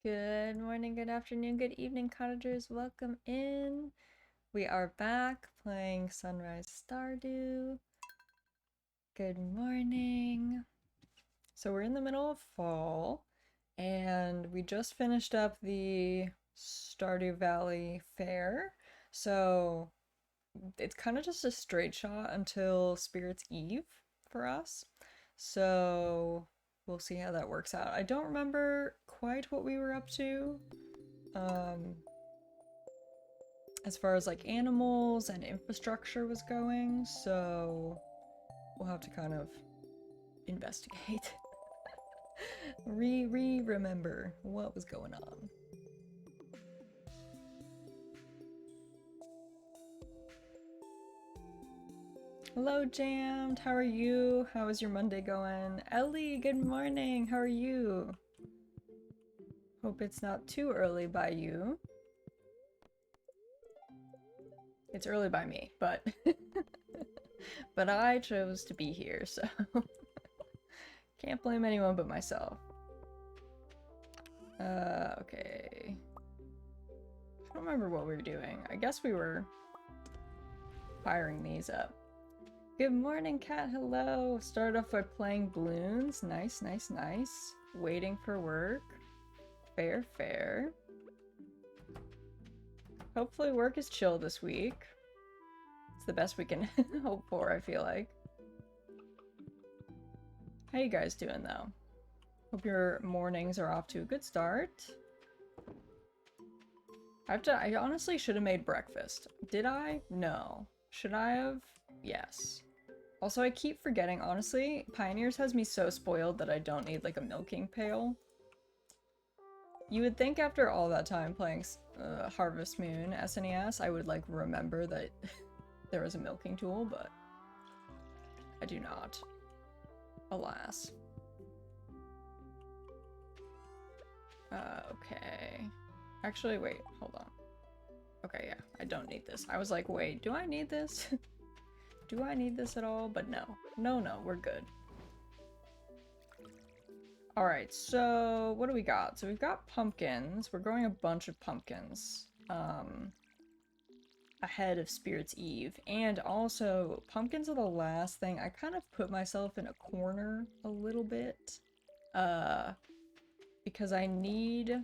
Good morning, good afternoon, good evening, cottagers. Welcome in. We are back playing Sunrise Stardew. Good morning. So we're in the middle of fall, and we just finished up the Stardew Valley Fair. So it's kind of just a straight shot until Spirit's Eve for us. So we'll see how that works out. I don't remember quite what we were up to. Um, as far as like animals and infrastructure was going, so we'll have to kind of investigate. remember what was going on. Hello, Jammed. How are you? How is your Monday going? Ellie, good morning. How are you? Hope it's not too early by you. It's early by me, but but I chose to be here, so can't blame anyone but myself. Okay. I don't remember what we were doing. I guess we were firing these up. Good morning, cat. Hello. Started off by playing balloons. Nice, nice, nice. Waiting for work. Fair, fair. Hopefully work is chill this week. It's the best we can hope for, I feel like. How you guys doing, though? Hope your mornings are off to a good start. I honestly should have made breakfast. Did I? No. Should I have? Yes. Also, I keep forgetting, honestly, Pioneers has me so spoiled that I don't need, like, a milking pail. You would think after all that time playing Harvest Moon SNES, I would, like, remember that there was a milking tool, but I do not. Alas. Okay. Actually, wait, hold on. Okay, yeah, I don't need this. I was like, wait, do I need this? Do I need this at all? But no. No, we're good. Alright, so what do we got? So we've got pumpkins. We're growing a bunch of pumpkins ahead of Spirit's Eve. And also, pumpkins are the last thing. I kind of put myself in a corner a little bit. Because I need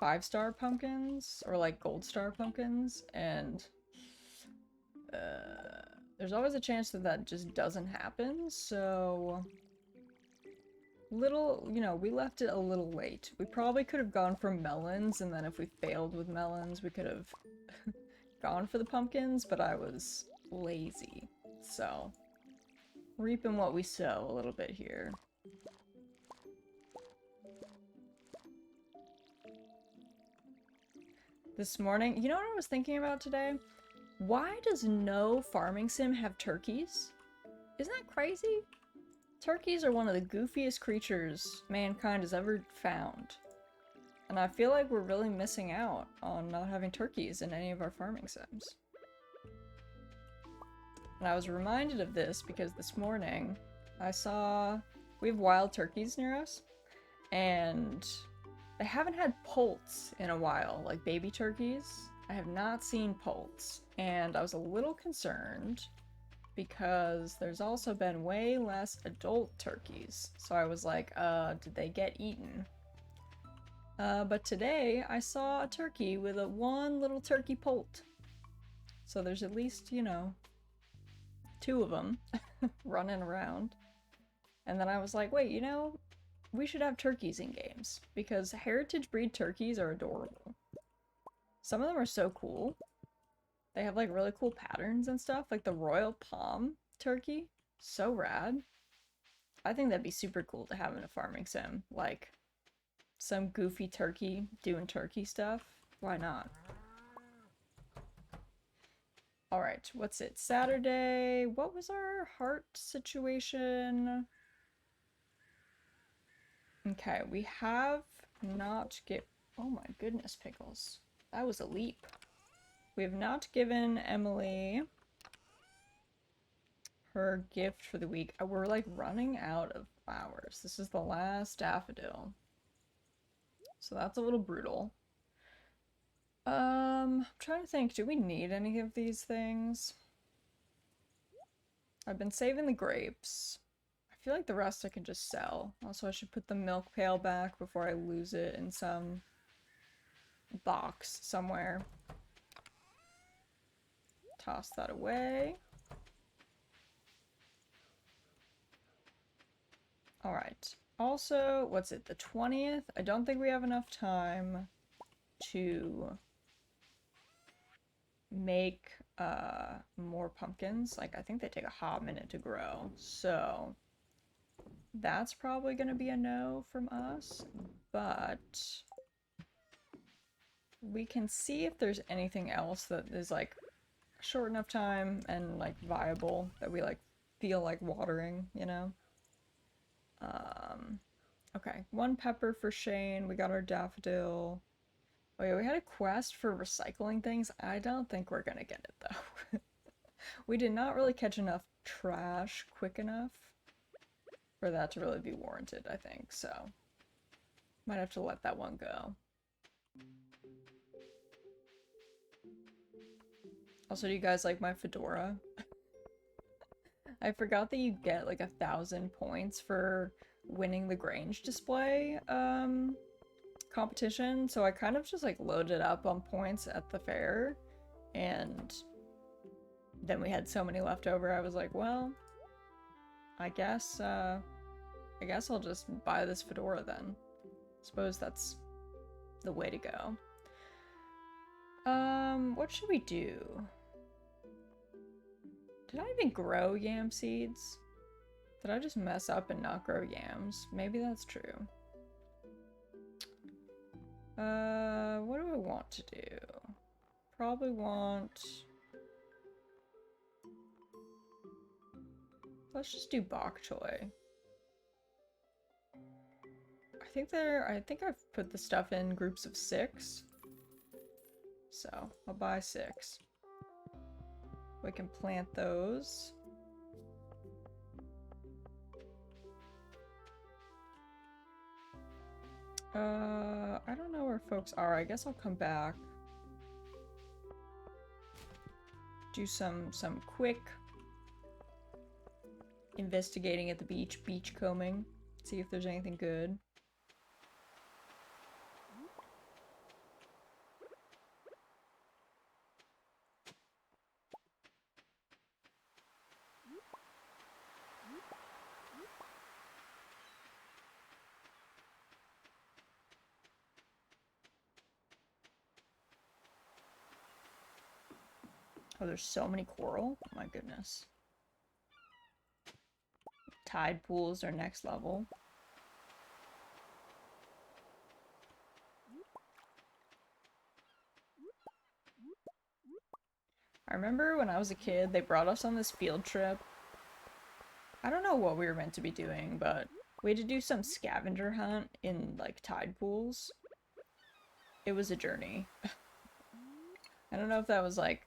5-star pumpkins, or like gold star pumpkins, and there's always a chance that that just doesn't happen, so we left it a little late. We probably could have gone for melons, and then if we failed with melons, we could have gone for the pumpkins, but I was lazy, so reaping what we sow a little bit here. This morning, you know what I was thinking about today? Why does no farming sim have turkeys? Isn't that crazy? Turkeys are one of the goofiest creatures mankind has ever found. And I feel like we're really missing out on not having turkeys in any of our farming sims. And I was reminded of this because this morning I saw we have wild turkeys near us, and they haven't had poults in a while, like baby turkeys. I have not seen poults, and I was a little concerned because there's also been way less adult turkeys. So I was like, did they get eaten? But today I saw a turkey with one little turkey poult. So there's at least, 2 of them running around. And then I was like, wait, we should have turkeys in games, because heritage breed turkeys are adorable. Some of them are so cool. They have like really cool patterns and stuff, like the Royal Palm turkey. So rad. I think that'd be super cool to have in a farming sim. Like some goofy turkey doing turkey stuff. Why not? Alright, what's it? Saturday. What was our heart situation? Okay, we have not get. Oh my goodness, pickles. That was a leap. We have not given Emily her gift for the week. We're like running out of flowers. This is the last daffodil. So that's a little brutal. I'm trying to think, do we need any of these things? I've been saving the grapes. I feel like the rest I can just sell. Also, I should put the milk pail back before I lose it in some box somewhere. Toss that away. Alright. Also, what's it, the 20th? I don't think we have enough time to make more pumpkins. Like, I think they take a hot minute to grow. So, that's probably going to be a no from us. But we can see if there's anything else that is, like, short enough time and, like, viable that we, like, feel like watering, you know? Okay, 1 pepper for Shane. We got our daffodil. Oh yeah, we had a quest for recycling things. I don't think we're gonna get it though. We did not really catch enough trash quick enough for that to really be warranted, I think, so might have to let that one go. Also, do you guys like my fedora? I forgot that you get like 1,000 points for winning the Grange display competition, so I kind of just like loaded up on points at the fair, and then we had so many left over, I was like, well, I guess I'll just buy this fedora then. Suppose that's the way to go. What should we do? Did I even grow yam seeds? Did I just mess up and not grow yams? Maybe that's true. What do I want to do? Probably want... Let's just do bok choy. I think I've put the stuff in groups of 6. So, I'll buy 6. We can plant those. I don't know where folks are. I guess I'll come back. Do some quick investigating at the beach, beach combing. See if there's anything good. Oh, there's so many coral. Oh my goodness. Tide pools are next level. I remember when I was a kid, they brought us on this field trip. I don't know what we were meant to be doing, but we had to do some scavenger hunt in, like, tide pools. It was a journey. I don't know if that was, like,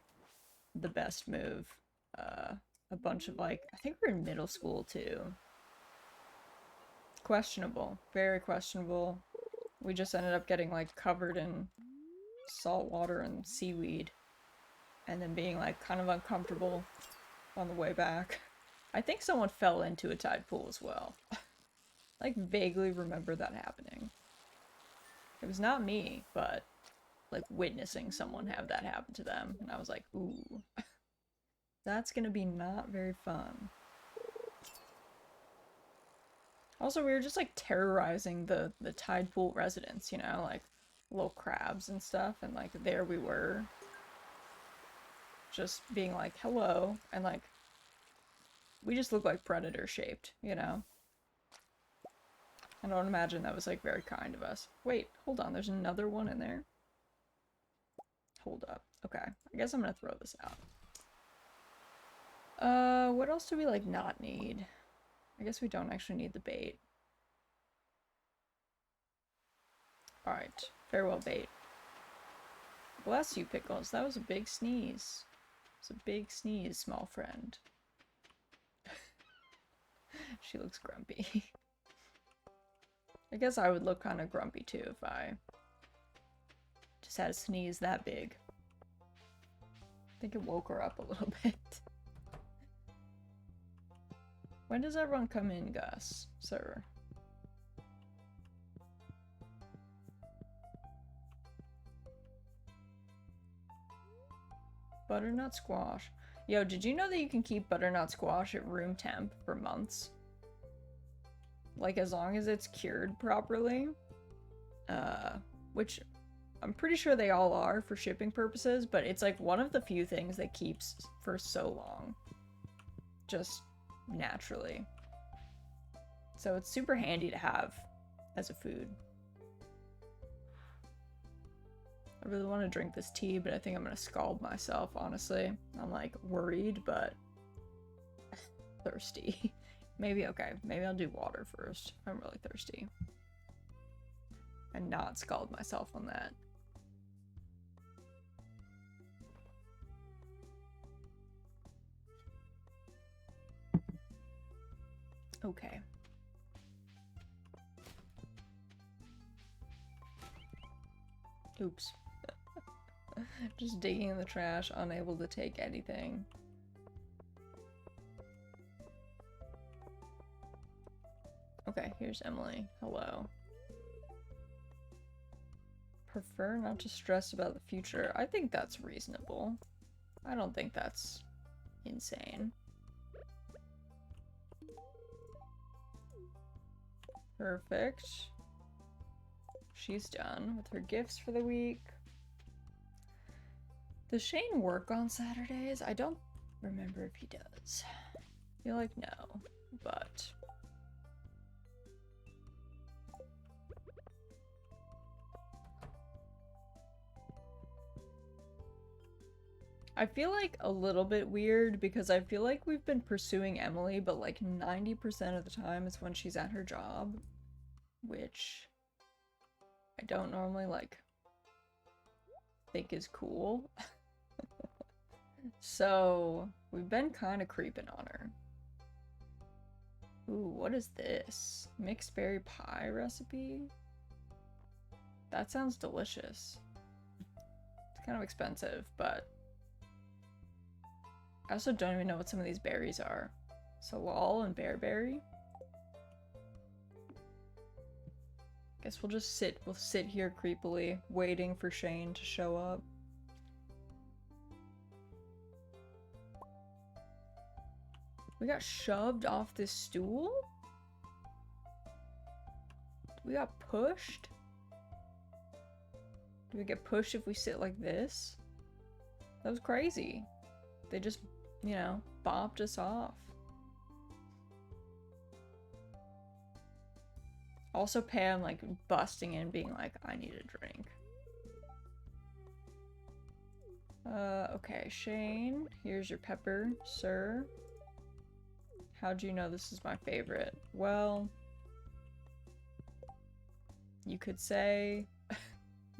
the best move. A bunch of, like, I think we were in middle school, too. Questionable. Very questionable. We just ended up getting, like, covered in salt water and seaweed. And then being, like, kind of uncomfortable on the way back. I think someone fell into a tide pool as well. Like, vaguely remember that happening. It was not me, but, like, witnessing someone have that happen to them. And I was like, ooh. That's gonna be not very fun. Also, we were just, like, terrorizing the tide pool residents, you know? Like, little crabs and stuff. And, like, there we were. Just being like, hello. And, like, we just look like predator-shaped, you know? I don't imagine that was, like, very kind of us. Wait, hold on, there's another one in there? Hold up. Okay, I guess I'm gonna throw this out. What else do we, like, not need? I guess we don't actually need the bait. Alright, farewell bait. Bless you, Pickles. That was a big sneeze. It's a big sneeze, small friend. She looks grumpy. I guess I would look kind of grumpy too if I just had a sneeze that big. I think it woke her up a little bit. When does everyone come in, Gus? Sir. Butternut Squash. Yo, did you know that you can keep butternut squash at room temp for months? Like, as long as it's cured properly. Which I'm pretty sure they all are for shipping purposes, but it's like one of the few things that keeps for so long. Just naturally. So it's super handy to have as a food. I really want to drink this tea, but I think I'm gonna scald myself, honestly. I'm like worried, but thirsty. Maybe, okay, maybe I'll do water first. I'm really thirsty. And not scald myself on that. Okay. Oops. Just digging in the trash, unable to take anything. Okay, here's Emily. Hello. Prefer not to stress about the future. I think that's reasonable. I don't think that's insane. Perfect. She's done with her gifts for the week. Does Shane work on Saturdays? I don't remember if he does. I feel like no, but... I feel like a little bit weird because I feel like we've been pursuing Emily, but like 90% of the time it's when she's at her job, which I don't normally like think is cool. So we've been kind of creeping on her. Ooh, what is this? Mixed berry pie recipe? That sounds delicious. It's kind of expensive, but I also don't even know what some of these berries are. Salal and bearberry? Guess we'll sit here creepily, waiting for Shane to show up. We got shoved off this stool? We got pushed? Do we get pushed if we sit like this? That was crazy. They just, you know, bopped us off. Also Pam, like, busting in, being like, I need a drink. Okay, Shane, here's your pepper, sir. How'd you know this is my favorite? Well, you could say I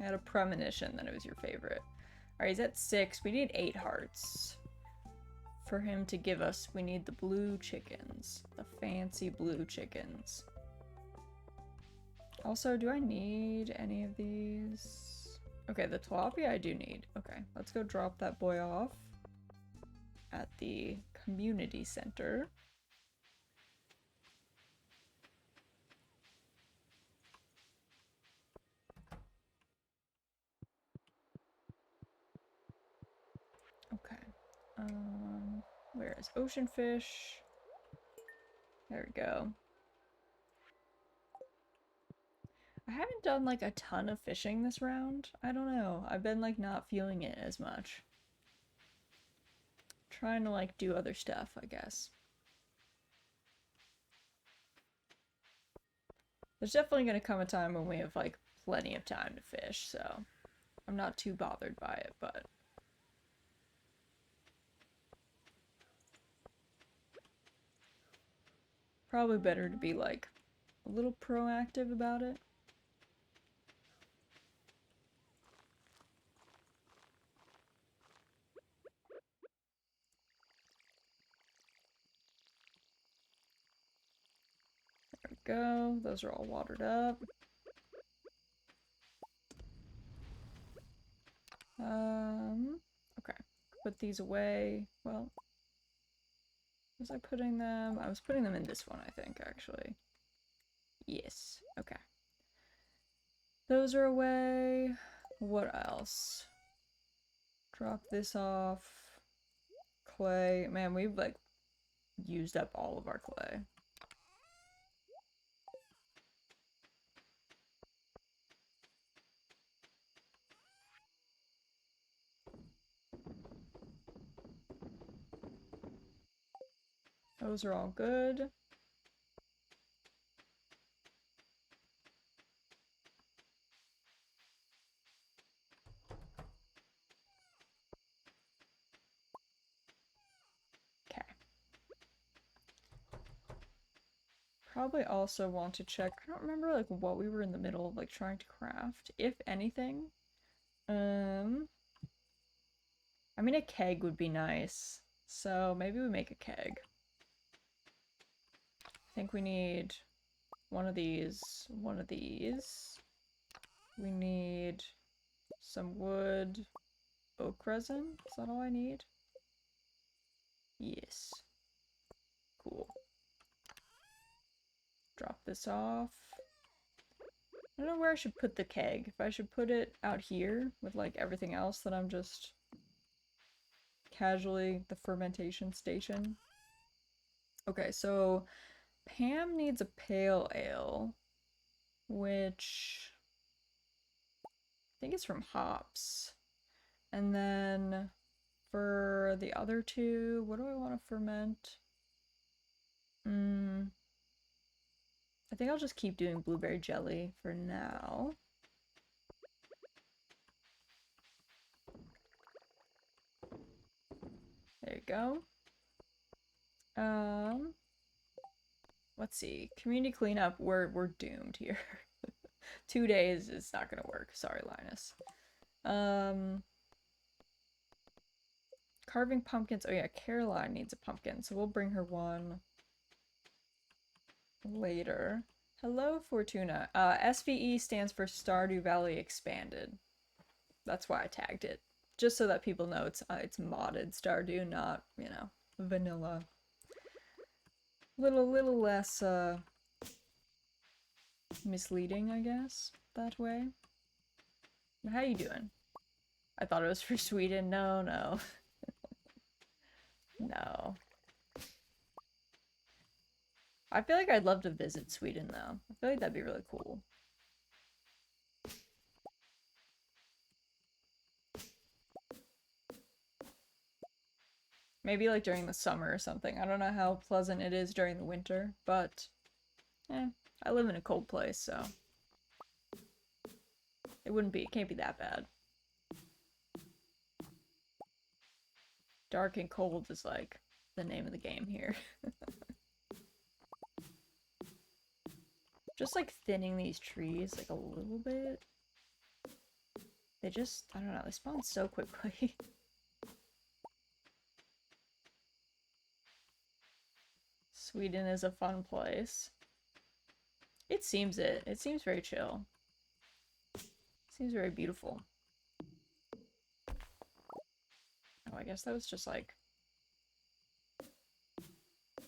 had a premonition that it was your favorite. Alright, he's at 6. We need 8 hearts. For him to give us, we need the blue chickens. The fancy blue chickens. Also, do I need any of these? Okay, the tilapia I do need. Okay, let's go drop that boy off at the community center. Okay. Where is ocean fish? There we go. I haven't done like a ton of fishing this round. I don't know. I've been like not feeling it as much. Trying to like do other stuff, I guess. There's definitely gonna come a time when we have like plenty of time to fish, so I'm not too bothered by it, but probably better to be like a little proactive about it. There we go. Those are all watered up. Okay. Put these away. Well, was I putting them? I was putting them in this one, I think, actually. Yes. Okay. Those are away. What else? Drop this off. Clay. Man, we've, like, used up all of our clay. Those are all good. Okay. Probably also want to check, I don't remember like what we were in the middle of like trying to craft, if anything. I mean a keg would be nice. So maybe we make a keg. I think we need one of these, one of these. We need some wood, oak resin. Is that all I need? Yes. Cool. Drop this off. I don't know where I should put the keg. If I should put it out here with like everything else that I'm just casually the fermentation station. Okay, so Pam needs a pale ale, which I think it's from hops. And then for the other two, what do I want to ferment? I think I'll just keep doing blueberry jelly for now. There you go. Let's see. Community cleanup, we're doomed here. 2 days is not gonna work. Sorry, Linus. Carving pumpkins. Oh yeah, Caroline needs a pumpkin, so we'll bring her one later. Hello, Fortuna. SVE stands for Stardew Valley Expanded. That's why I tagged it. Just so that people know it's modded Stardew, not, you know, vanilla. Little less, misleading, I guess, that way. How you doing? I thought it was for Sweden. No, no. No. I feel like I'd love to visit Sweden, though. I feel like that'd be really cool. Maybe like during the summer or something. I don't know how pleasant it is during the winter, but I live in a cold place, so it can't be that bad. Dark and cold is like the name of the game here. Just like thinning these trees like a little bit. They just, I don't know, they spawn so quickly. Sweden is a fun place. It seems it. It seems very chill. Seems very beautiful. Oh, I guess that was just like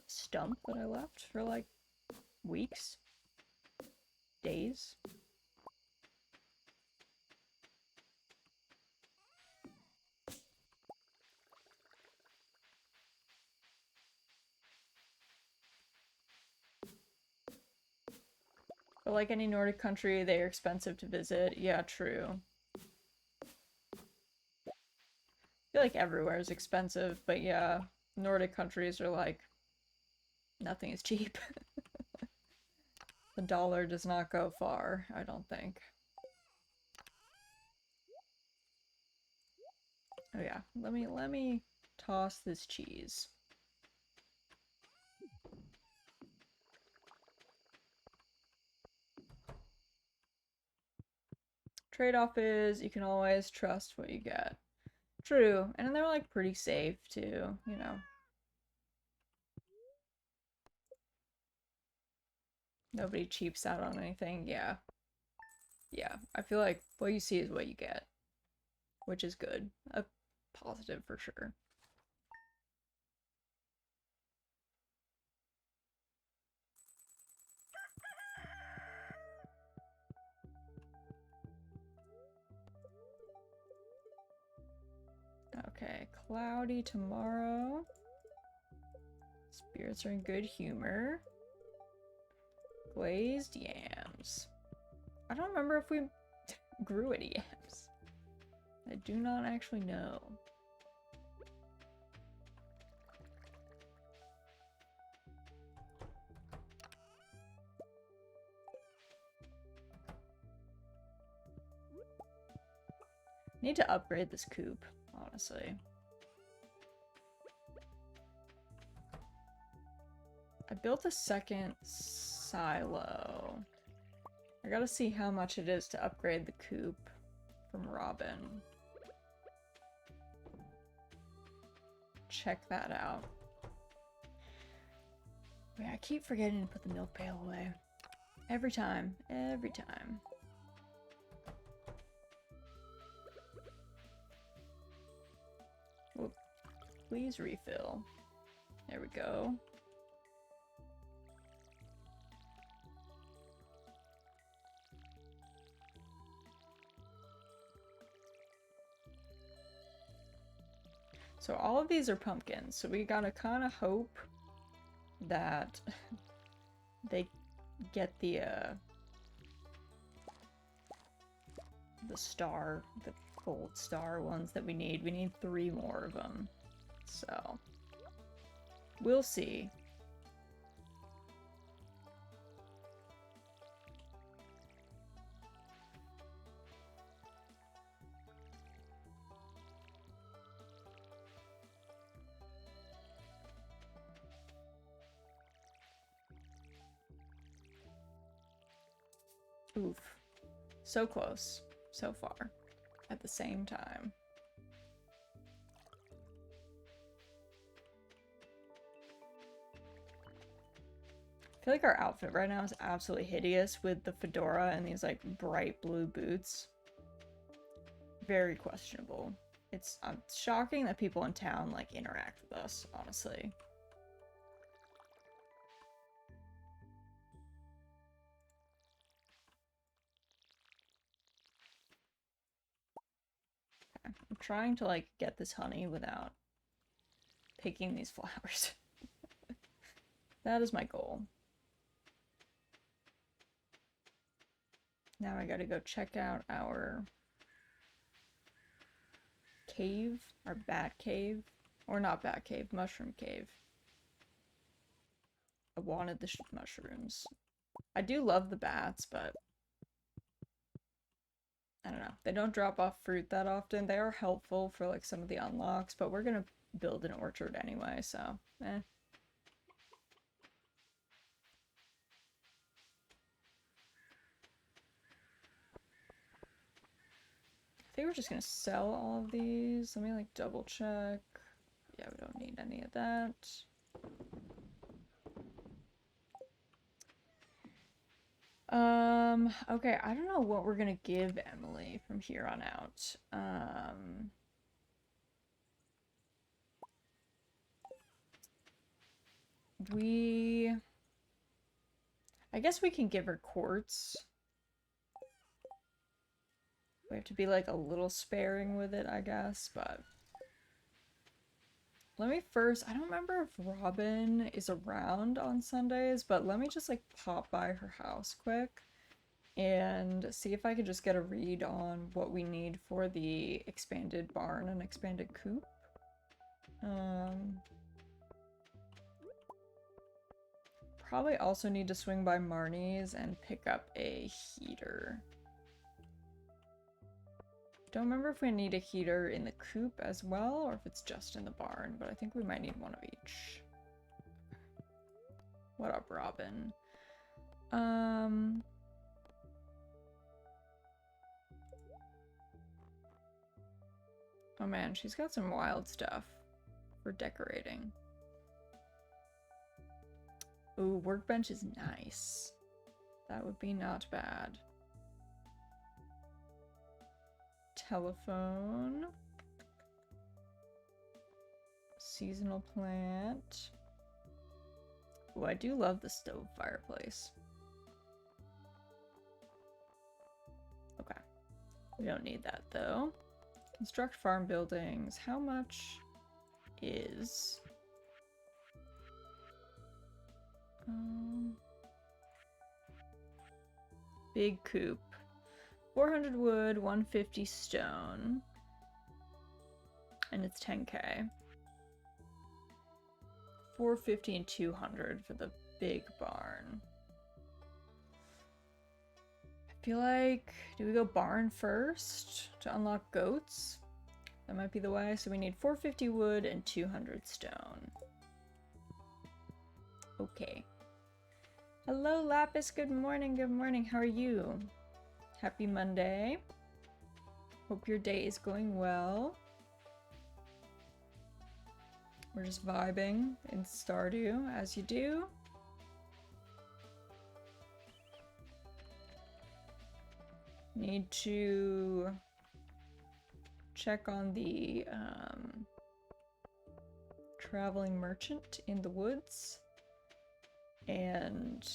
stump that I left for like weeks, days. But like any Nordic country, they are expensive to visit. Yeah, true. I feel like everywhere is expensive, but yeah, Nordic countries are like, nothing is cheap. The dollar does not go far, I don't think. Oh yeah, let me toss this cheese. Trade-off is you can always trust what you get. True, and they're like pretty safe too, you know. Nobody cheaps out on anything. Yeah. Yeah. I feel like what you see is what you get, which is good. A positive for sure. Okay, cloudy tomorrow. Spirits are in good humor. Glazed yams. I don't remember if we grew any yams. I do not actually know. Need to upgrade this coop, honestly. I built a second silo. I gotta see how much it is to upgrade the coop from Robin. Check that out. Wait, I keep forgetting to put the milk pail away. Every time. Every time. Whoop. Please refill. There we go. So all of these are pumpkins, so we gotta kind of hope that they get the star, the gold star ones that we need. We need 3 more of them, so we'll see. Oof. So close. So far. At the same time. I feel like our outfit right now is absolutely hideous with the fedora and these like bright blue boots. Very questionable. It's shocking that people in town like interact with us, honestly. I'm trying to like get this honey without picking these flowers. That is my goal. Now I gotta go check out our cave, our bat cave. Or not bat cave, mushroom cave. I wanted the mushrooms. I do love the bats, but I don't know. They don't drop off fruit that often. They are helpful for like some of the unlocks, but we're gonna build an orchard anyway, so eh. I think we're just gonna sell all of these. Let me like double check. Yeah, we don't need any of that. Okay, I don't know what we're gonna give Emily from here on out. I guess we can give her quartz. We have to be like a little sparing with it, I guess, but let me first, I don't remember if Robin is around on Sundays, but let me just like pop by her house quick and see if I could just get a read on what we need for the expanded barn and expanded coop. Probably also need to swing by Marnie's and pick up a heater. Don't remember if we need a heater in the coop as well, or if it's just in the barn, but I think we might need one of each. What up, Robin? Oh man, she's got some wild stuff for decorating. Ooh, workbench is nice. That would be not bad. Telephone. Seasonal plant. Oh, I do love the stove fireplace. Okay. We don't need that though. Construct farm buildings. How much is... big coop. 400 wood, 150 stone. And it's 10k. 450 and 200 for the big barn. I feel like, do we go barn first to unlock goats? That might be the way. So we need 450 wood and 200 stone. Okay. Hello, Lapis. Good morning. Good morning. How are you? Happy Monday. Hope your day is going well. We're just vibing in Stardew, as you do. Need to check on the traveling merchant in the woods. And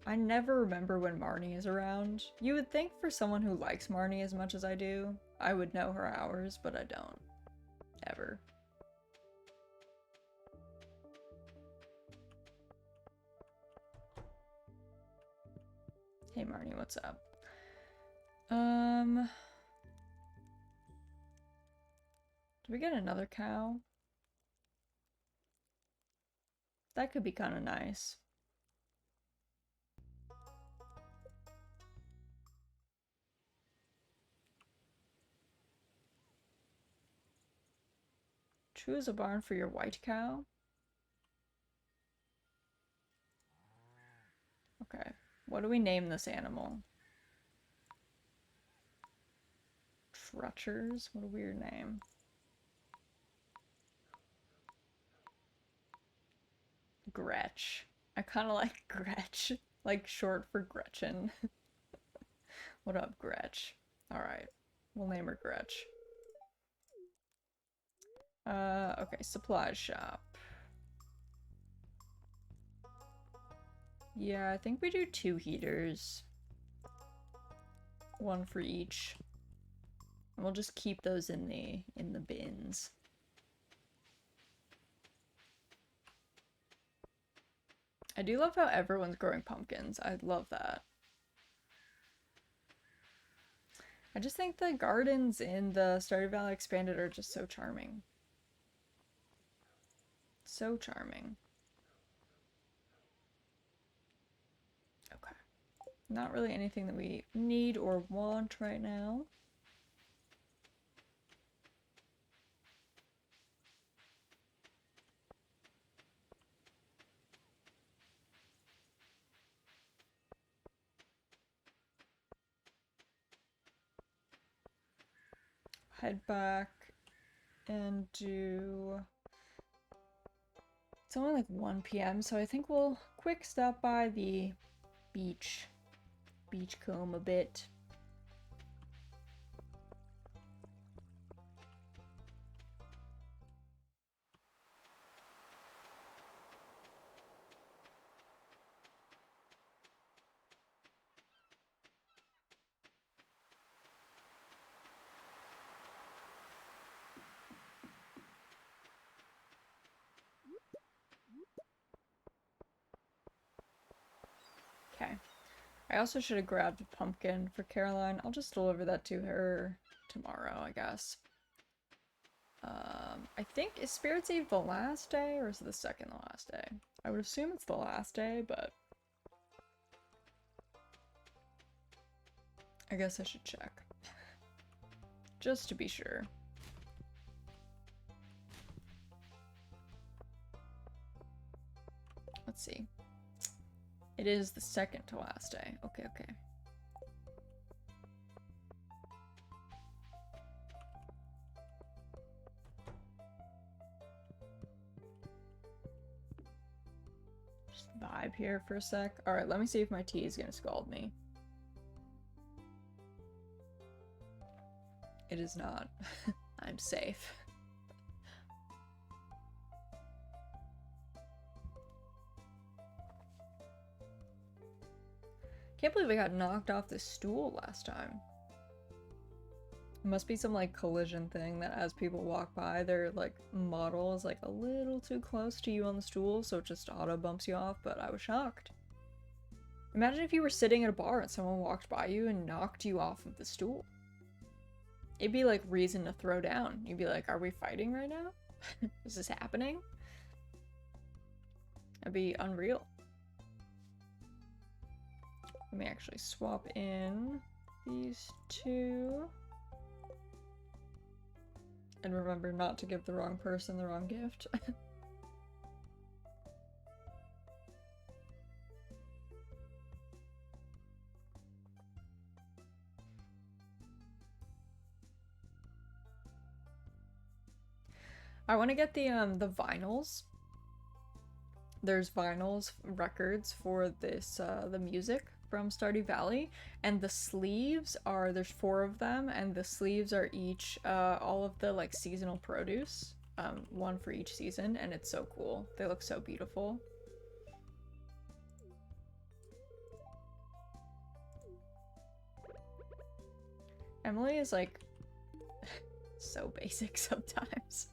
I never remember when Marnie is around. You would think for someone who likes Marnie as much as I do, I would know her hours, but I don't. Ever. Hey Marnie, what's up? Do we get another cow? That could be kind of nice. Choose a barn for your white cow. Okay, what do we name this animal? Trutchers? What a weird name. Gretch. I kind of like Gretch. Like short for Gretchen. What up, Gretch? Alright, we'll name her Gretch. Okay, supplies shop. Yeah, I think we do 2 heaters. 1 for each. And we'll just keep those in the bins. I do love how everyone's growing pumpkins. I love that. I just think the gardens in the Stardew Valley Expanded are just so charming. So charming. Okay. Not really anything that we need or want right now. Head back and do... It's only like 1 p.m. so I think we'll quick stop by the beachcomb a bit. Okay. I also should have grabbed a pumpkin for Caroline. I'll just deliver that to her tomorrow, I guess. I think, is Spirits Eve the last day, or is it the second to last day? I would assume it's the last day, but... I guess I should check. Just to be sure. Let's see. It is the second to last day. Okay, okay. Just vibe here for a sec. Alright, let me see if my tea is gonna scald me. It is not. I'm safe. Can't believe I got knocked off the stool last time. It must be some like collision thing that as people walk by, their like model is like a little too close to you on the stool, so it just auto bumps you off, but I was shocked. Imagine if you were sitting at a bar and someone walked by you and knocked you off of the stool. It'd be like reason to throw down. You'd be like, are we fighting right now? Is this happening? That'd be unreal. Let me actually swap in these two. And remember not to give the wrong person the wrong gift. I want to get the vinyls. There's vinyls records for this the music from Stardew Valley, and the sleeves are, there's 4 of them, and the sleeves are each all of the like seasonal produce, one for each season, and it's so cool. They look so beautiful. Emily is like so basic sometimes.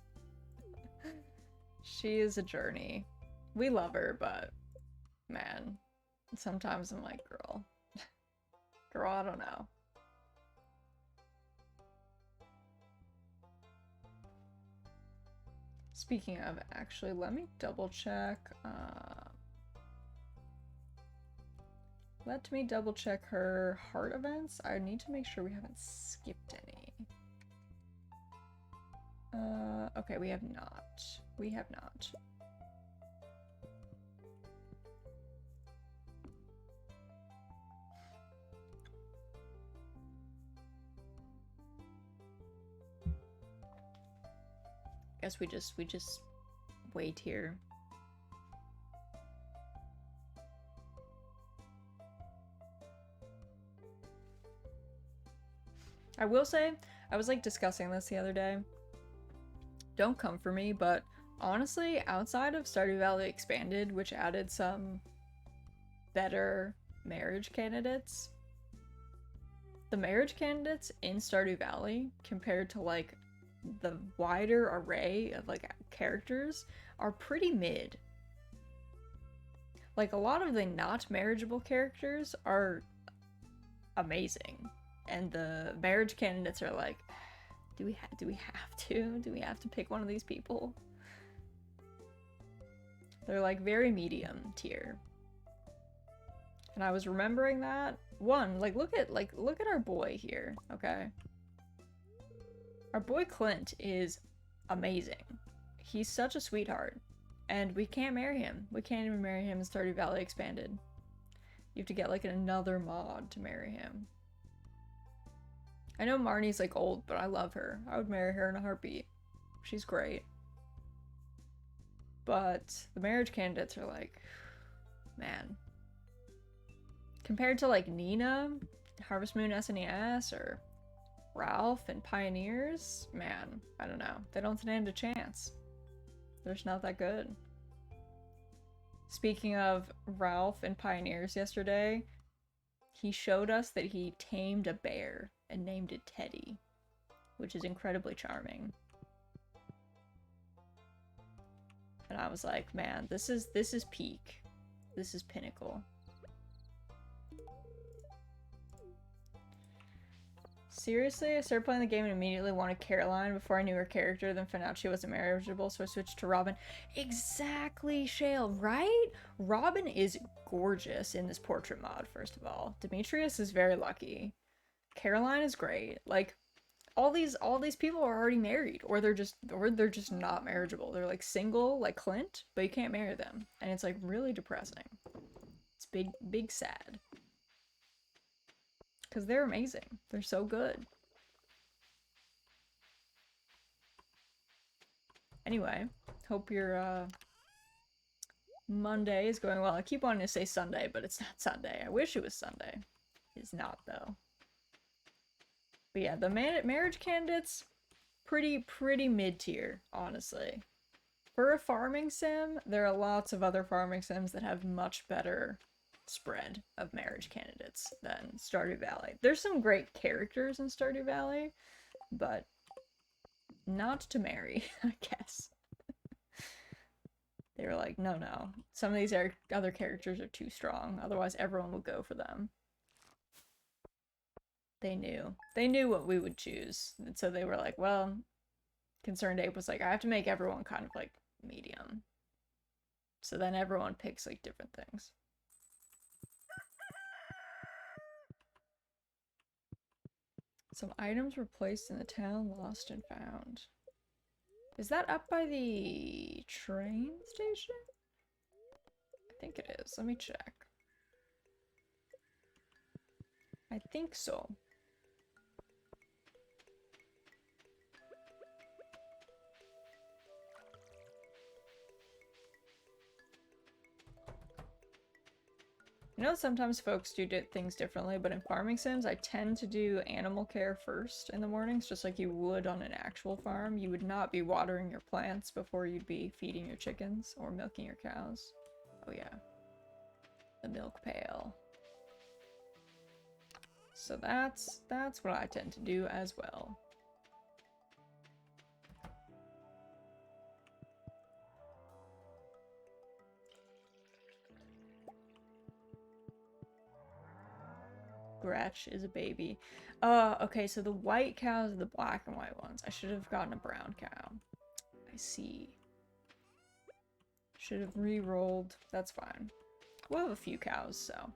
She is a journey. We love her, but man, sometimes I'm like, girl, I don't know. Speaking of, actually, let me double check. Let me double check her heart events. I need to make sure we haven't skipped any. Okay, we have not. We have not. Guess we just wait here. I will say, I was like discussing this the other day. Don't come for me, but honestly, outside of Stardew Valley Expanded, which added some better marriage candidates, the marriage candidates in Stardew Valley, compared to like the wider array of like characters, are pretty mid. Like a lot of the not marriageable characters are amazing, and the marriage candidates are like, do we have to? Do we have to pick one of these people? They're like very medium tier. And I was remembering that. One, like look at our boy here, okay? Our boy Clint is amazing. He's such a sweetheart. And we can't marry him. We can't even marry him in Stardew Valley Expanded. You have to get like another mod to marry him. I know Marnie's like old, but I love her. I would marry her in a heartbeat. She's great. But the marriage candidates are like, man. Compared to like Nina, Harvest Moon SNES, or Ralph and Pioneers, man, I don't know. They don't stand a chance. They're just not that good. Speaking of Ralph and Pioneers yesterday, he showed us that he tamed a bear and named it Teddy, which is incredibly charming. And I was like, man, this is peak. This is pinnacle. Seriously, I started playing the game and immediately wanted Caroline before I knew her character, then found out she wasn't marriageable, so I switched to Robin. Exactly, Shale, right? Robin is gorgeous in this portrait mod, first of all. Demetrius is very lucky. Caroline is great. Like, all these people are already married, or they're just not marriageable. They're like single, like Clint, but you can't marry them. And it's like really depressing. It's big sad. Because they're amazing. They're so good. Anyway, hope your Monday is going well. I keep wanting to say Sunday, but it's not Sunday. I wish it was Sunday. It's not, though. But yeah, the marriage candidates, pretty mid-tier, honestly. For a farming sim, there are lots of other farming sims that have much better spread of marriage candidates than Stardew Valley. There's some great characters in Stardew Valley, but not to marry, I guess. They were like, no. Some of these other characters are too strong, otherwise everyone would go for them. They knew what we would choose, and so they were like, well, Concerned Ape was like, I have to make everyone kind of like medium. So then everyone picks like different things. Some items were placed in the town, lost and found. Is that up by the train station? I think it is. Let me check. I think so. I know sometimes folks do things differently, but in farming sims, I tend to do animal care first in the mornings, just like you would on an actual farm. You would not be watering your plants before you'd be feeding your chickens or milking your cows. Oh yeah. The milk pail. So that's what I tend to do as well. Gretch is a baby. Okay, so the white cows are the black and white ones. I should have gotten a brown cow. I see. Should have re-rolled. That's fine. We'll have a few cows, so.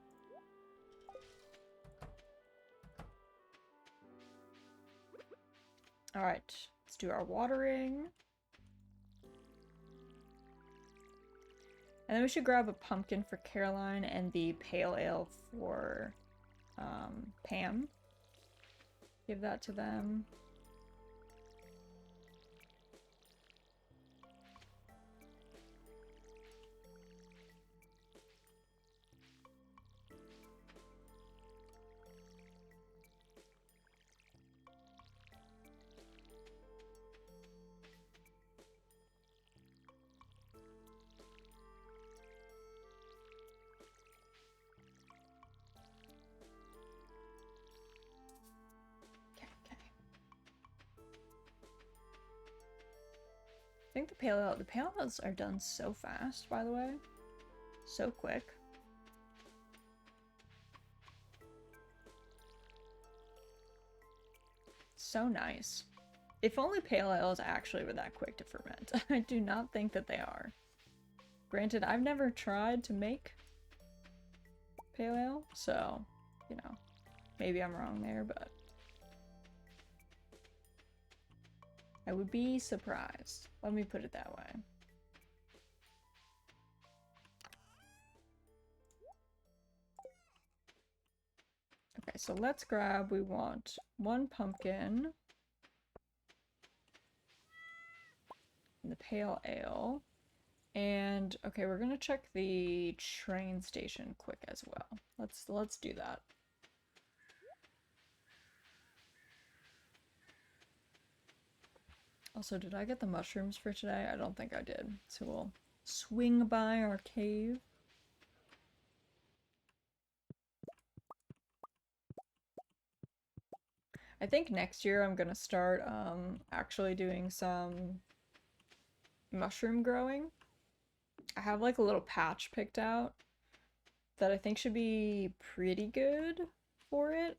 Alright, let's do our watering. And then we should grab a pumpkin for Caroline and the pale ale for Pam. Give that to them. I think the pale ales are done so fast, by the way. So quick. So nice. If only pale ales actually were that quick to ferment. I do not think that they are. Granted, I've never tried to make pale ale, so, you know, maybe I'm wrong there, but I would be surprised. Let me put it that way. Okay, so let's grab, we want 1 pumpkin. And the pale ale. And, okay, we're gonna check the train station quick as well. Let's do that. Also, did I get the mushrooms for today? I don't think I did. So we'll swing by our cave. I think next year I'm gonna start actually doing some mushroom growing. I have like a little patch picked out that I think should be pretty good for it.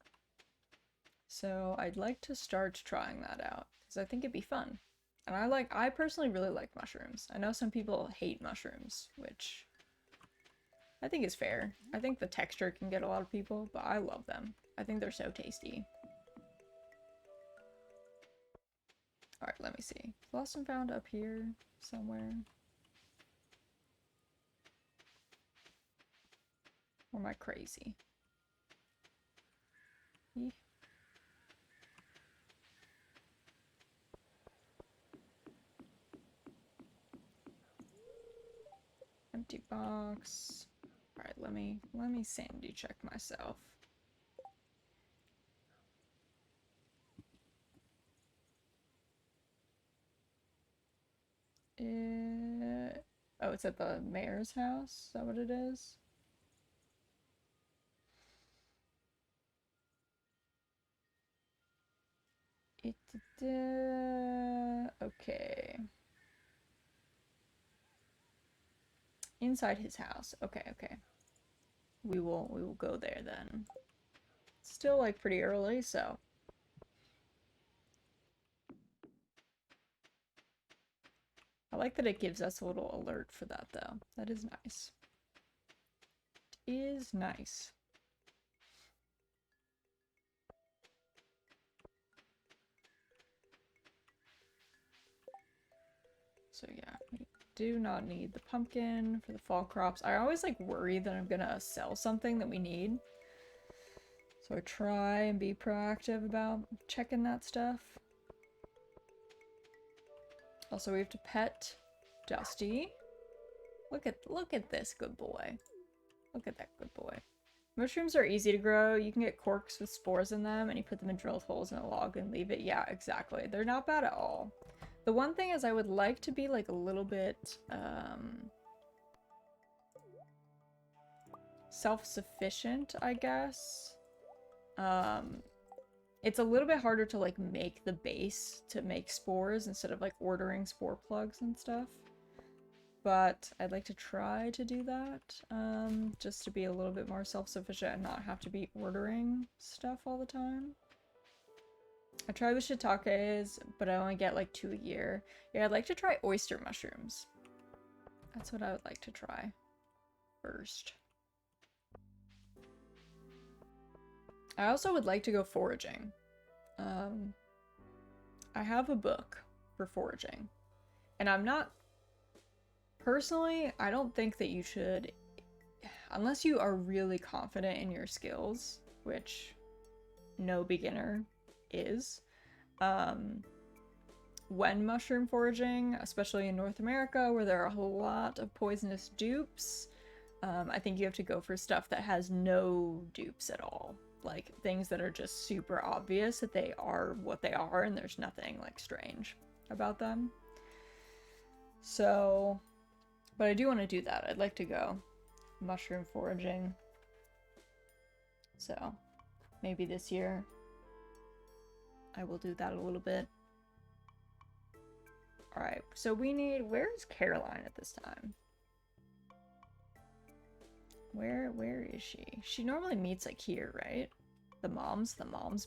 So I'd like to start trying that out because I think it'd be fun. And I personally really like mushrooms. I know some people hate mushrooms, which I think is fair. I think the texture can get a lot of people, but I love them. I think they're so tasty. Alright, let me see. Lost and found up here somewhere. Or am I crazy? Empty seed box. All right, let me sanity check myself. Oh, it's at the mayor's house? Is that what it is? Okay. Inside his house. Okay, okay. We will go there then. Still like pretty early, so. I like that it gives us a little alert for that though. That is nice. It is nice. So yeah, we do not need the pumpkin for the fall crops. I always like worry that I'm gonna sell something that we need. So I try and be proactive about checking that stuff. Also, we have to pet Dusty. Look at this good boy. Look at that good boy. Mushrooms are easy to grow. You can get corks with spores in them and you put them in drilled holes in a log and leave it. Yeah, exactly. They're not bad at all. The one thing is I would like to be like a little bit self-sufficient, I guess. It's a little bit harder to like make the base to make spores instead of like ordering spore plugs and stuff. But I'd like to try to do that, just to be a little bit more self-sufficient and not have to be ordering stuff all the time. I tried with shiitakes, but I only get like 2 a year. Yeah, I'd like to try oyster mushrooms. That's what I would like to try first. I also would like to go foraging. I have a book for foraging, and I'm not... Personally, I don't think that you should, unless you are really confident in your skills, which no beginner is, when mushroom foraging, especially in North America, where there are a lot of poisonous dupes, I think you have to go for stuff that has no dupes at all. Like, things that are just super obvious that they are what they are and there's nothing, like, strange about them. So... But I do want to do that. I'd like to go mushroom foraging. So, maybe this year I will do that a little bit. Alright, so we need... Where's Caroline at this time? Where is she? She normally meets like here, right? The moms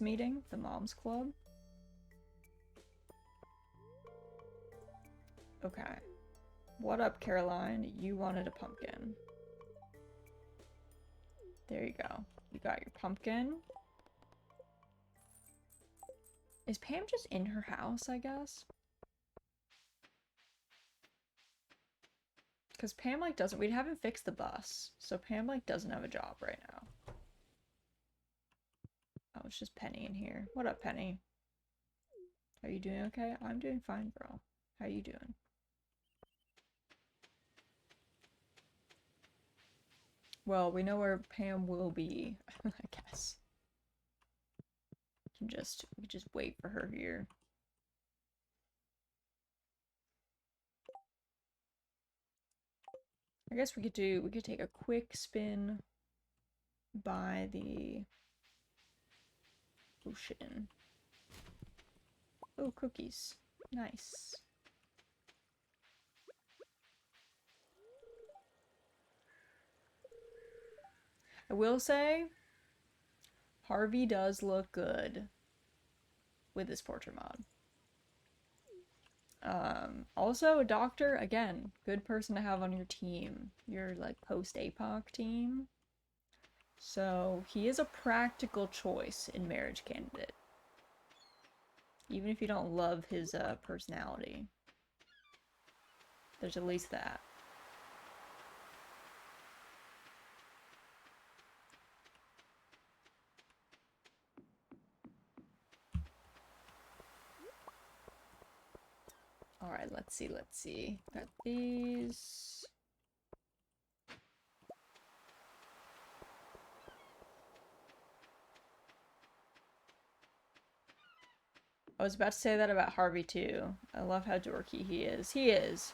meeting? The moms club? Okay. What up, Caroline? You wanted a pumpkin. There you go. You got your pumpkin. Is Pam just in her house, I guess? Because Pam, like, doesn't... We haven't fixed the bus. So Pam, like, doesn't have a job right now. Oh, it's just Penny in here. What up, Penny? Are you doing okay? I'm doing fine, girl. How you doing? Well, we know where Pam will be, I guess. We can just wait for her here. I guess we could take a quick spin by the ocean. Oh, cookies. Nice. I will say, Harvey does look good with this portrait mod. Also, a doctor, again, good person to have on your team. Your, like, post-APOC team. So, he is a practical choice in Marriage Candidate. Even if you don't love his, personality. There's at least that. Alright, let's see. Got these. I was about to say that about Harvey too. I love how dorky he is. He is.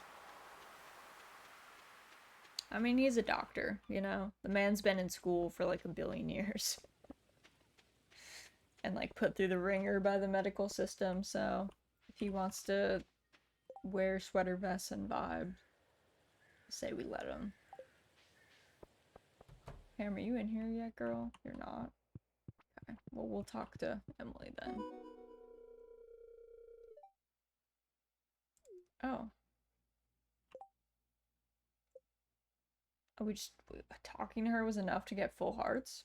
I mean, he's a doctor, you know? The man's been in school for like a billion years. And like put through the ringer by the medical system, so if he wants to wear sweater vests and vibe, say we let him. Pam, are you in here yet, girl? You're not. Okay, well, we'll talk to Emily then. Oh. Oh, talking to her was enough to get full hearts?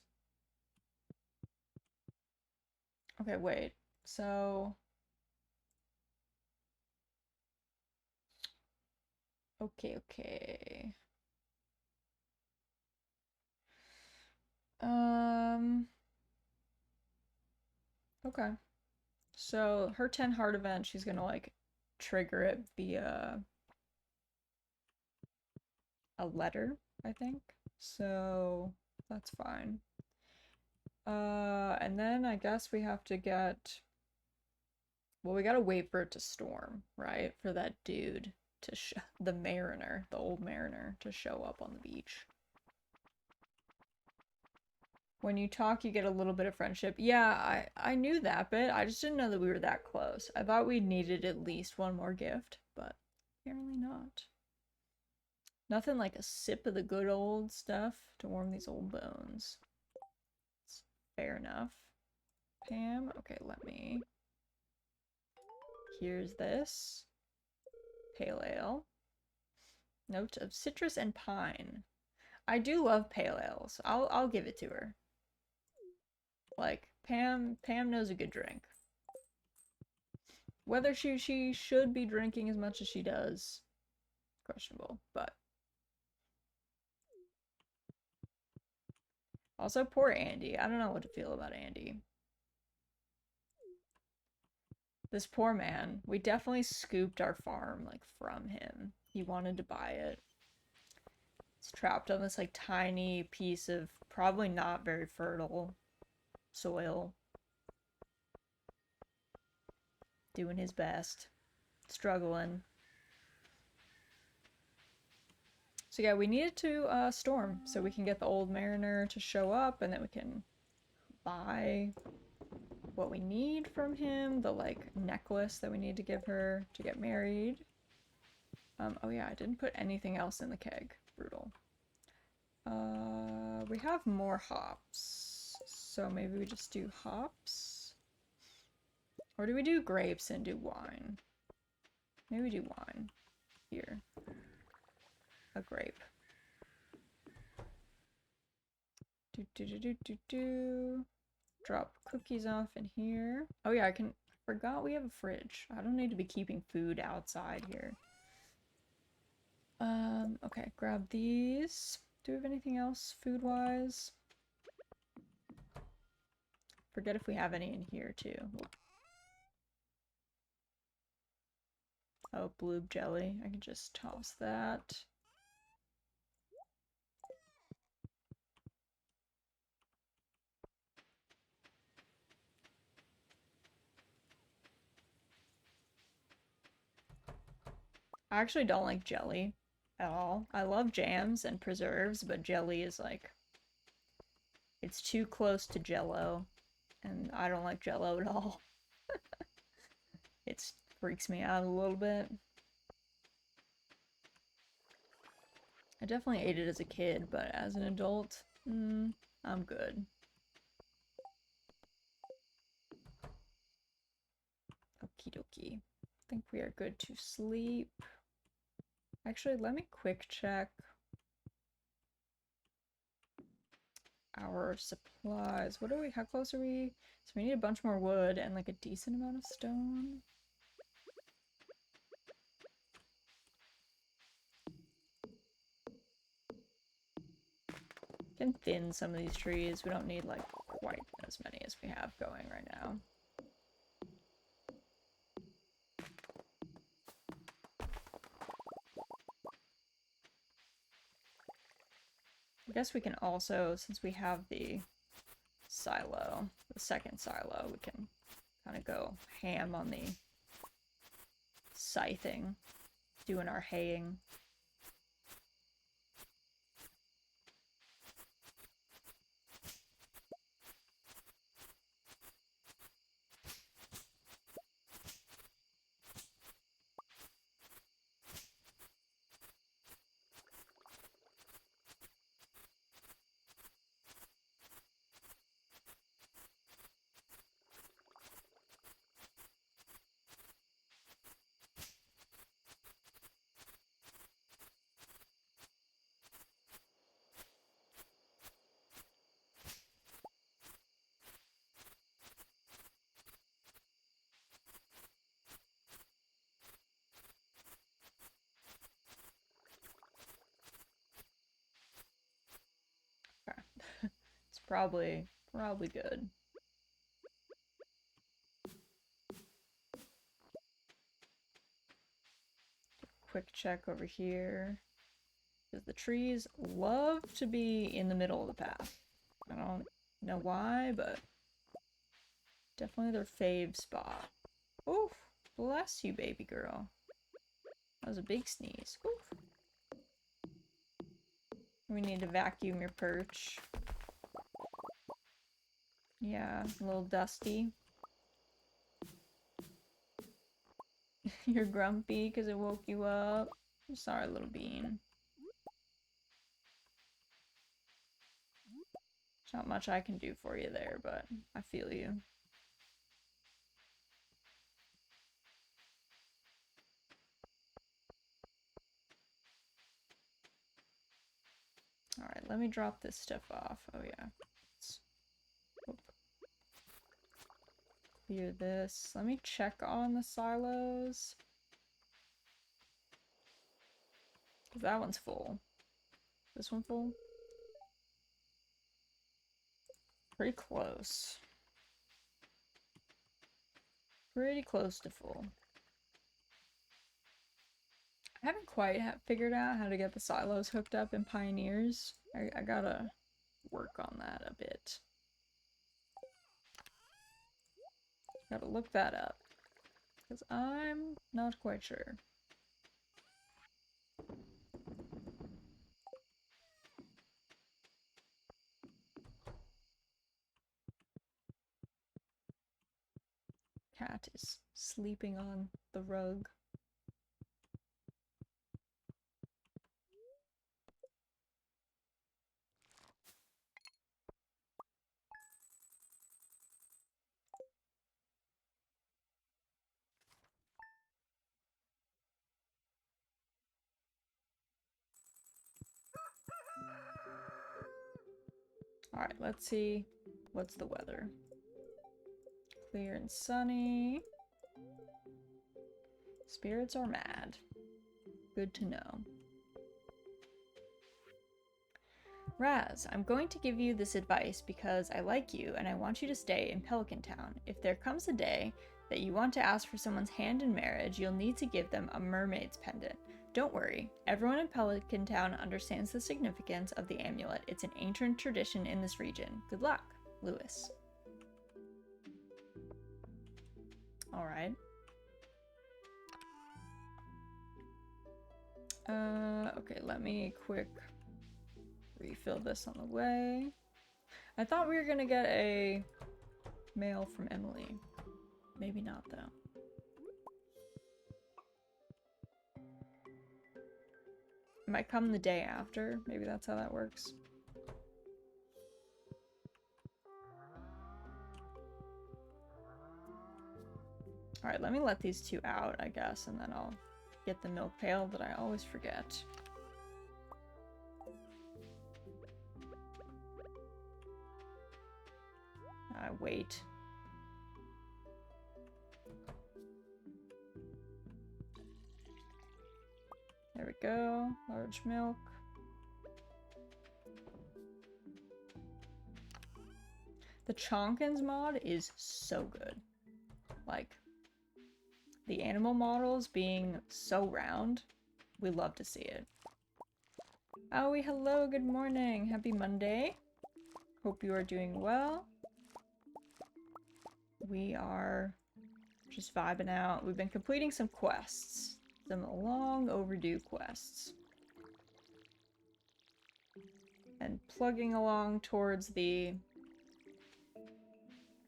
Okay, wait. So... Okay. Okay. So, her 10 heart event, she's gonna, like, trigger it via a letter, I think. So, that's fine. And then I guess we have to get... Well, we gotta wait for it to storm, right? For that dude to the mariner, the old mariner, to show up on the beach. When you talk, you get a little bit of friendship. Yeah, I knew that bit. I just didn't know that we were that close. I thought we needed at least one more gift, but apparently not. Nothing like a sip of the good old stuff to warm these old bones. It's fair enough. Pam, okay, let me... Here's this. Pale ale. Note of citrus and pine. I do love pale ales. I'll give it to her. Like, Pam knows a good drink. Whether she should be drinking as much as she does, questionable, but... Also, poor Andy. I don't know what to feel about Andy. This poor man. We definitely scooped our farm, like, from him. He wanted to buy it. It's trapped on this, like, tiny piece of probably not very fertile soil. Doing his best. Struggling. So yeah, we needed to storm so we can get the old mariner to show up, and then we can buy what we need from him. The, like, necklace that we need to give her to get married. Oh yeah, I didn't put anything else in the keg. Brutal. We have more hops. So maybe we just do hops? Or do we do grapes and do wine? Maybe we do wine. Here. A grape. Drop cookies off in here. Oh yeah, I forgot we have a fridge. I don't need to be keeping food outside here. Okay, grab these. Do we have anything else food-wise? Forget if we have any in here too. Oh, bloob jelly. I can just toss that. I actually don't like jelly at all. I love jams and preserves, but jelly is like... It's too close to Jell-O, and I don't like Jell-O at all. It freaks me out a little bit. I definitely ate it as a kid, but as an adult, I'm good. Okie dokie. I think we are good to sleep. Actually, let me quick check our supplies. What are we? How close are we? So we need a bunch more wood and like a decent amount of stone. Can thin some of these trees. We don't need like quite as many as we have going right now. I guess we can also, since we have the silo, the second silo, we can kind of go ham on the scything, doing our haying. It's probably good. Quick check over here. Because the trees love to be in the middle of the path. I don't know why, but definitely their fave spot. Oof! Bless you, baby girl. That was a big sneeze. Oof! We need to vacuum your perch. Yeah, a little dusty. You're grumpy because it woke you up. I'm sorry, little bean. There's not much I can do for you there, but I feel you. Alright, let me drop this stuff off. Oh yeah. Clear this. Let me check on the silos. Cause that one's full. This one full? Pretty close. Pretty close to full. I haven't quite figured out how to get the silos hooked up in Pioneers. I gotta work on that a bit. Gotta look that up. Because I'm not quite sure. Cat is sleeping on the rug. Alright, let's see. What's the weather? Clear and sunny. Spirits are mad. Good to know. Raz, I'm going to give you this advice because I like you and I want you to stay in Pelican Town. If there comes a day that you want to ask for someone's hand in marriage, you'll need to give them a Mermaids Pendant. Don't worry, everyone in Pelican Town understands the significance of the amulet. It's an ancient tradition in this region. Good luck, Lewis. Alright. Okay, let me quick refill this on the way. I thought we were gonna get a mail from Emily. Maybe not, though. It might come the day after. Maybe that's how that works. Alright, let me let these two out, I guess, and then I'll get the milk pail that I always forget. I wait. There we go. Large milk. The Chonkins mod is so good. Like, the animal models being so round, we love to see it. Owie, hello, good morning. Happy Monday. Hope you are doing well. we are just vibing out. We've been completing some quests. Some long overdue quests. And plugging along towards the,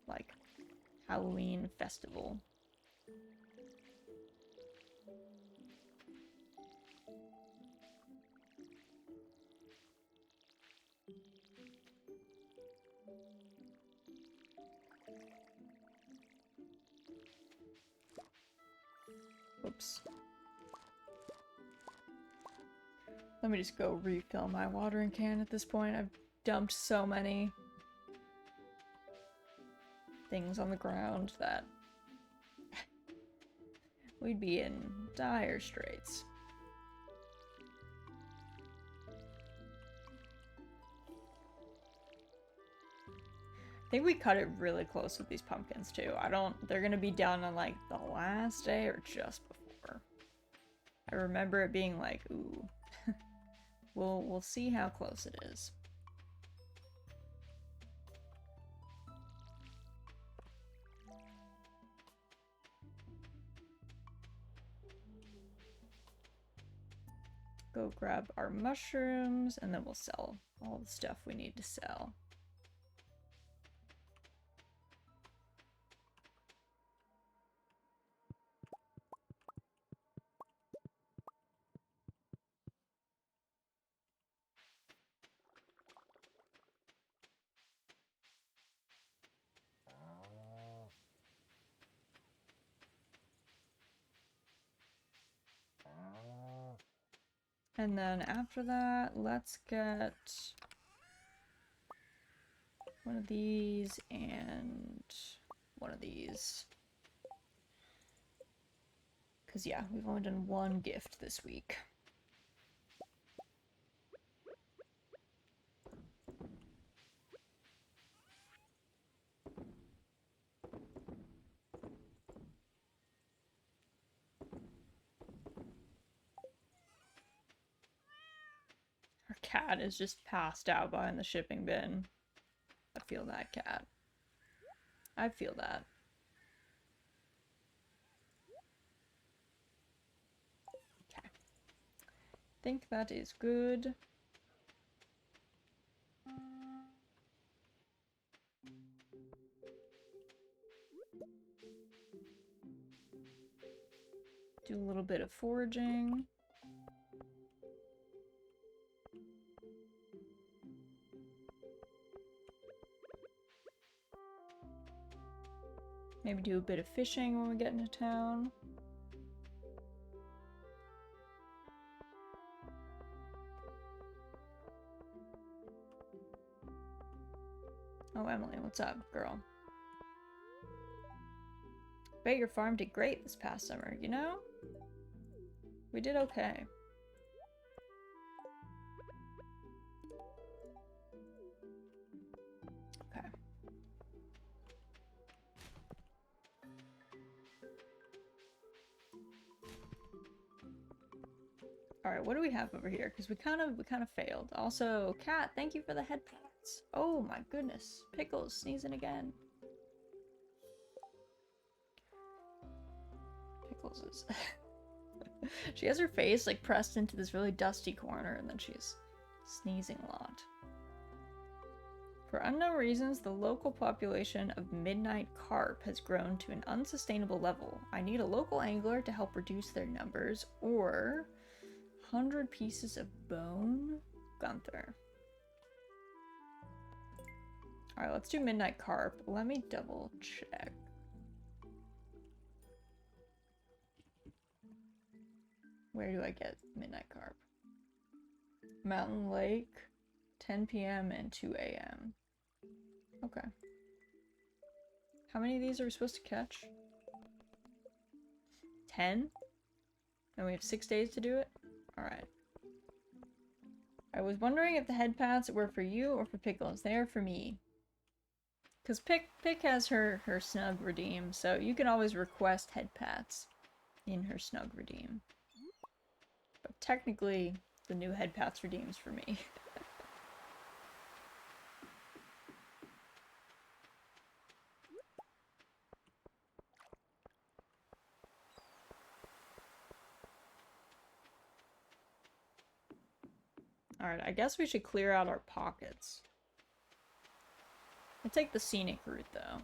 like, Halloween festival. Oops. Let me just go refill my watering can at this point. I've dumped so many things on the ground that we'd be in dire straits. I think we cut it really close with these pumpkins too. They're gonna be done on like the last day or just before. I remember it being like, ooh. We'll see how close it is. Go grab our mushrooms, and then we'll sell all the stuff we need to sell. And then after that, let's get one of these and one of these. Because yeah, we've only done one gift this week. Our cat is just passed out behind the shipping bin. I feel that, cat. I feel that. Okay. Think that is good. Do a little bit of foraging. Maybe do a bit of fishing when we get into town. Oh, Emily, what's up, girl? Bet your farm did great this past summer, you know? We did okay. Okay. Alright, what do we have over here? Because we kind of failed. Also, cat, thank you for the headphones. Oh my goodness. Pickles sneezing again. Pickles is... She has her face like pressed into this really dusty corner and then she's sneezing a lot. For unknown reasons, the local population of Midnight Carp has grown to an unsustainable level. I need a local angler to help reduce their numbers, or 100 pieces of bone? Gunther. Alright, let's do Midnight Carp. Let me double check. Where do I get Midnight Carp? Mountain Lake, 10 p.m. and 2 a.m. Okay. How many of these are we supposed to catch? 10? And we have 6 days to do it? Alright. I was wondering if the head pats were for you or for Pickles. They are for me. Because Pick has her snug redeem, so you can always request head pats in her snug redeem. But technically, the new head pats redeems for me. Alright, I guess we should clear out our pockets. We'll take the scenic route, though.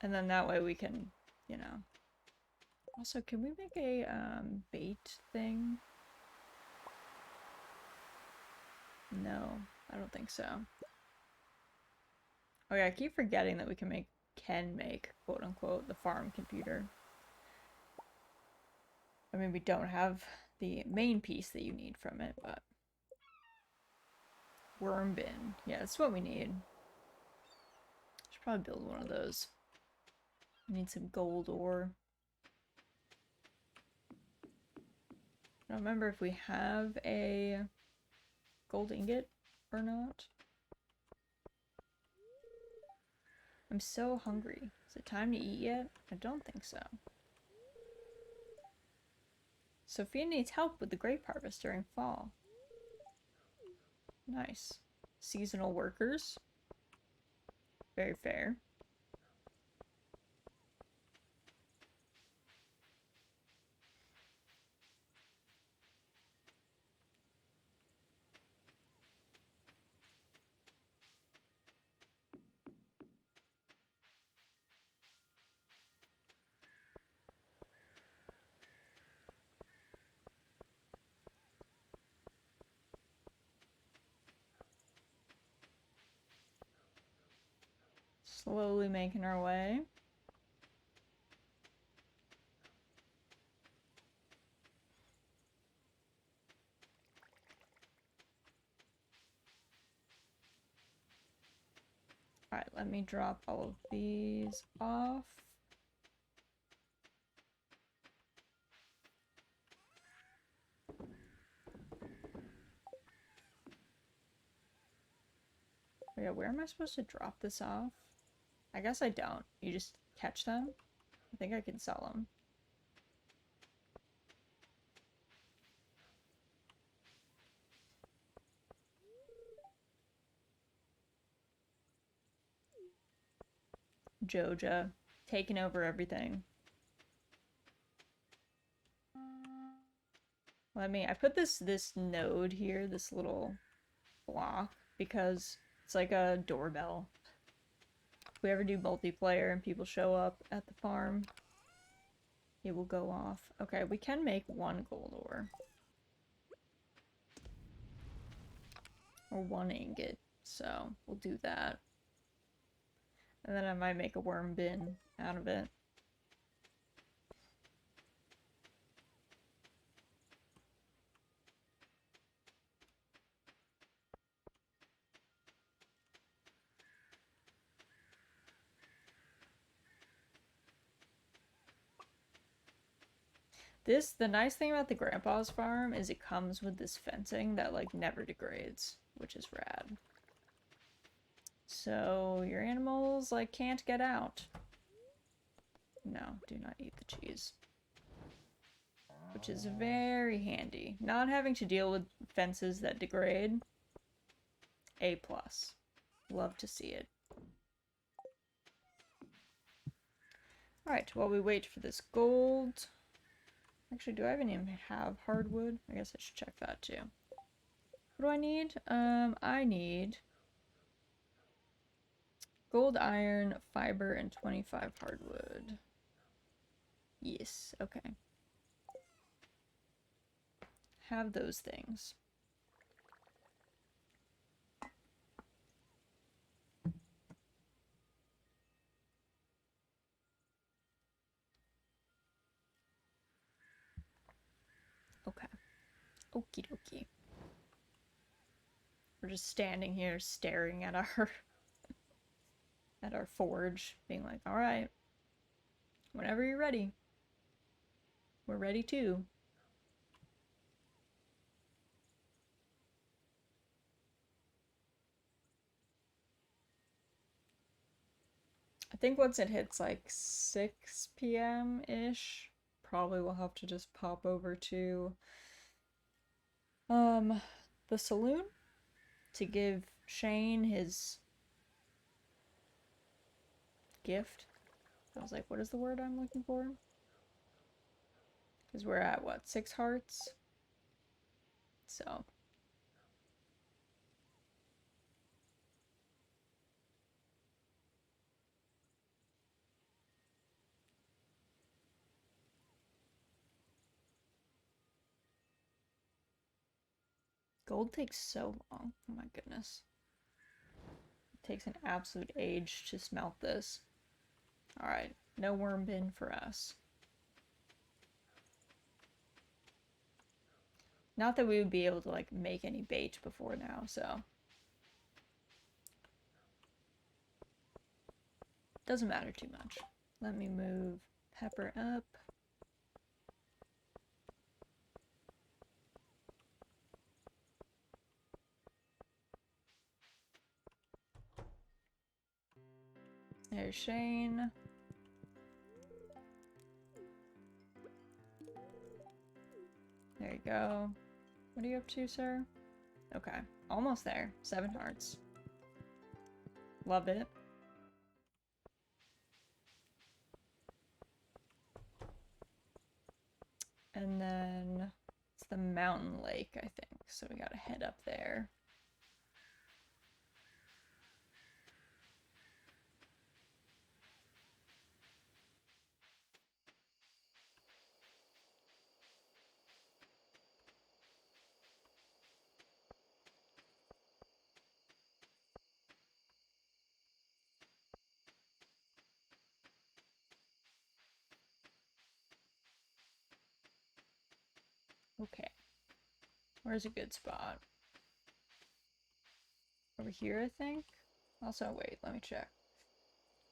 And then that way we can, you know... Also, can we make a, bait thing? No, I don't think so. Oh yeah, I keep forgetting that we can make, quote-unquote, the farm computer. I mean, we don't have the main piece that you need from it, but... Worm bin. Yeah, that's what we need. Should probably build one of those. We need some gold ore. I don't remember if we have a gold ingot or not. I'm so hungry. Is it time to eat yet? I don't think so. Sophia needs help with the grape harvest during fall. Nice. Seasonal workers. Very fair. Slowly making our way. Alright, let me drop all of these off. Oh yeah, where am I supposed to drop this off? I guess I don't. You just catch them? I think I can sell them. Joja, taking over everything. I put this node here, this little block, because it's like a doorbell. If we ever do multiplayer and people show up at the farm, it will go off. Okay, we can make one gold ore. Or one ingot, so we'll do that. And then I might make a worm bin out of it. The nice thing about the grandpa's farm is it comes with this fencing that, like, never degrades, which is rad. So, your animals, like, can't get out. No, do not eat the cheese. Which is very handy. Not having to deal with fences that degrade. A+. Love to see it. Alright, while we wait for this gold... Actually, do I even have hardwood? I guess I should check that too. What do I need? I need gold, iron, fiber, and 25 hardwood. Yes, okay. Have those things. Okay. Okie dokie. We're just standing here staring at our at our forge, being like, alright. Whenever you're ready. We're ready too. I think once it hits like 6 p.m.-ish, probably we'll have to just pop over to the saloon to give Shane his gift. I was like, what is the word I'm looking for? Because we're at, what, 6 hearts? So, Gold takes so long. Oh my goodness. It takes an absolute age to smelt this. Alright, no worm bin for us. Not that we would be able to, like, make any bait before now, so. Doesn't matter too much. Let me move pepper up. There's Shane. There you go. What are you up to, sir? Okay, almost there. 7 hearts. Love it. And then it's the mountain lake, I think. So we gotta head up there. Okay. Where's a good spot? Over here, I think? Also, wait, let me check.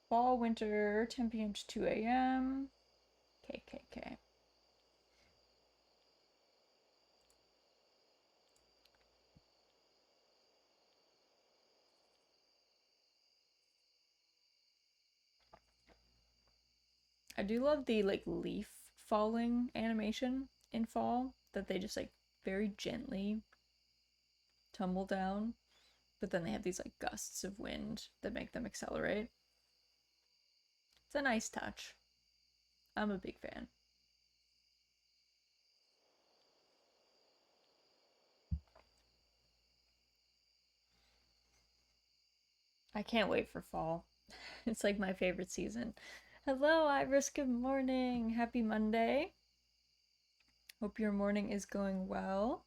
Fall, winter, 10 p.m. to 2 a.m. KKK. I do love the, like, leaf falling animation in fall, that they just, like, very gently tumble down, but then they have these, like, gusts of wind that make them accelerate. It's a nice touch. I'm a big fan. I can't wait for fall. It's like my favorite season. Hello, Iris. Good morning. Happy Monday. Hope your morning is going well.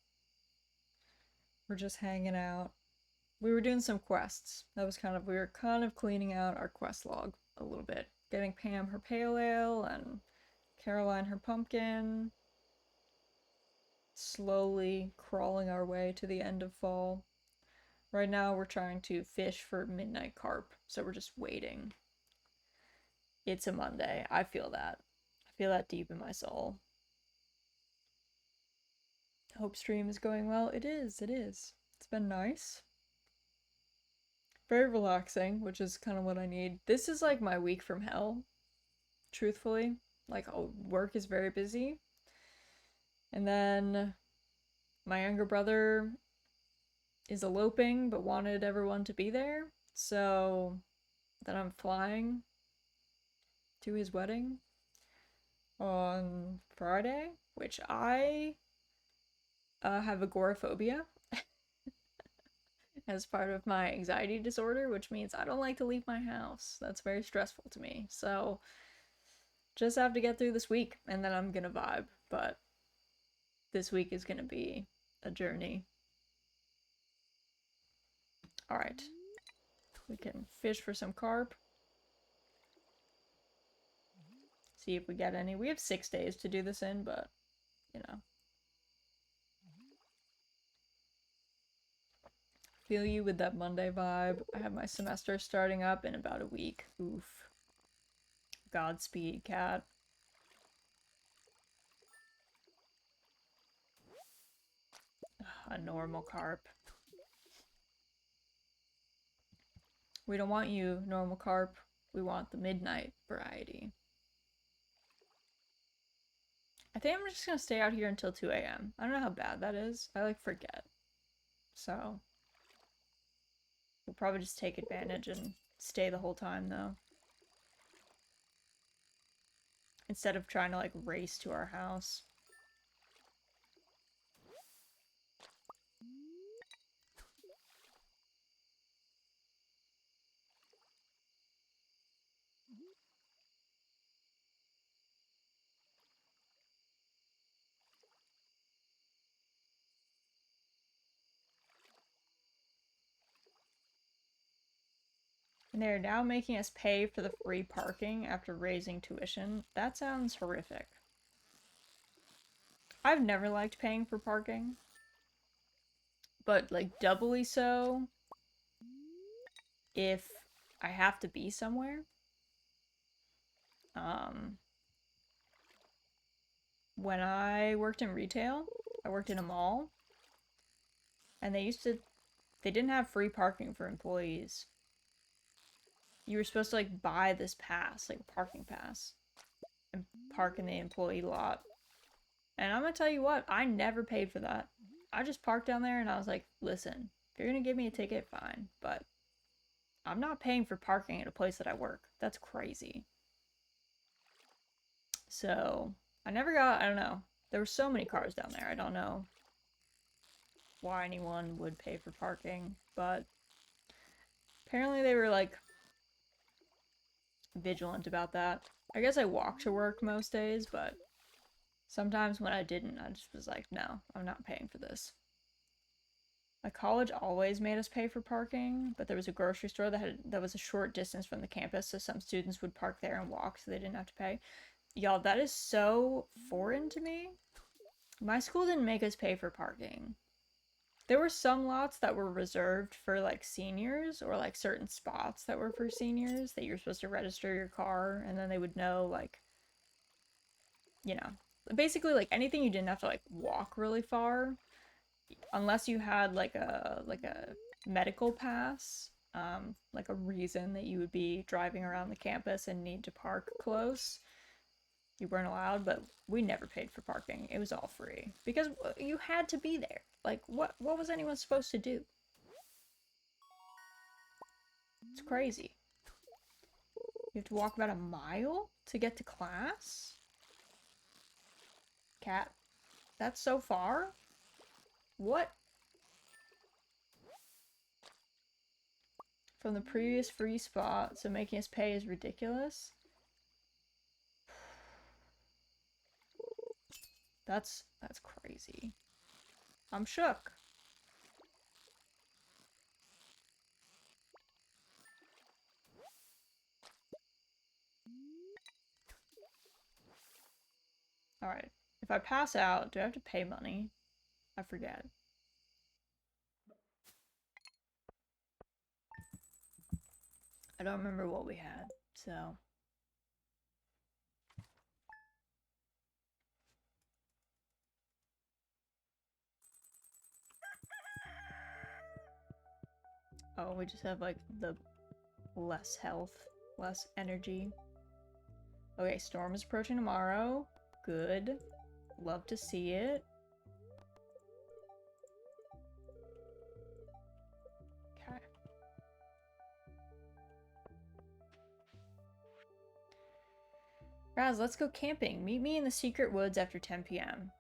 We're just hanging out. We were doing some quests. We were kind of cleaning out our quest log a little bit. Getting Pam her pale ale and Caroline her pumpkin. Slowly crawling our way to the end of fall. Right now we're trying to fish for Midnight Carp, so we're just waiting. It's a Monday. I feel that. I feel that deep in my soul. Hope stream is going well. It is. It's been nice. Very relaxing, which is kind of what I need. This is like my week from hell, truthfully. Like, work is very busy. And then my younger brother is eloping but wanted everyone to be there. So then I'm flying to his wedding on Friday, which I have agoraphobia as part of my anxiety disorder, which means I don't like to leave my house. That's very stressful to me. So just have to get through this week and then I'm gonna vibe. But this week is gonna be a journey. Alright. We can fish for some carp. See if we get any. We have 6 days to do this in, but, you know. Feel you with that Monday vibe. I have my semester starting up in about a week. Oof. Godspeed, cat. A normal carp. We don't want you, normal carp. We want the midnight variety. I think I'm just gonna stay out here until 2 a.m. I don't know how bad that is. I, like, forget. So we'll probably just take advantage and stay the whole time, though. Instead of trying to, like, race to our house. They're now making us pay for the free parking after raising tuition. That sounds horrific. I've never liked paying for parking, but like doubly so if I have to be somewhere. When I worked in retail, I worked in a mall, and they didn't have free parking for employees. You were supposed to like buy this pass, like a parking pass, and park in the employee lot. And I'm gonna tell you what, I never paid for that. I just parked down there and I was like, listen, if you're gonna give me a ticket, fine, but I'm not paying for parking at a place that I work. That's crazy. So, I don't know. There were so many cars down there. I don't know why anyone would pay for parking, but apparently they were like vigilant about that. I guess I walked to work most days, but sometimes when I didn't, I just was like, no, I'm not paying for this. My college always made us pay for parking, but there was a grocery store that was a short distance from the campus, so some students would park there and walk so they didn't have to pay. Y'all, that is so foreign to me. My school didn't make us pay for parking. There were some lots that were reserved for like seniors, or like certain spots that were for seniors that you're supposed to register your car, and then they would know, like, you know, basically like anything you didn't have to like walk really far, unless you had like a medical pass, like a reason that you would be driving around the campus and need to park close. You weren't allowed, but we never paid for parking. It was all free because you had to be there. Like, what was anyone supposed to do? It's crazy. You have to walk about a mile to get to class? Cat, that's so far? What? From the previous free spot, so making us pay is ridiculous? That's crazy. I'm shook. Alright. If I pass out, do I have to pay money? I forget. I don't remember what we had, so... Oh, we just have, like, the less health, less energy. Okay, storm is approaching tomorrow. Good. Love to see it. Okay. Raz, let's go camping. Meet me in the secret woods after 10 p.m.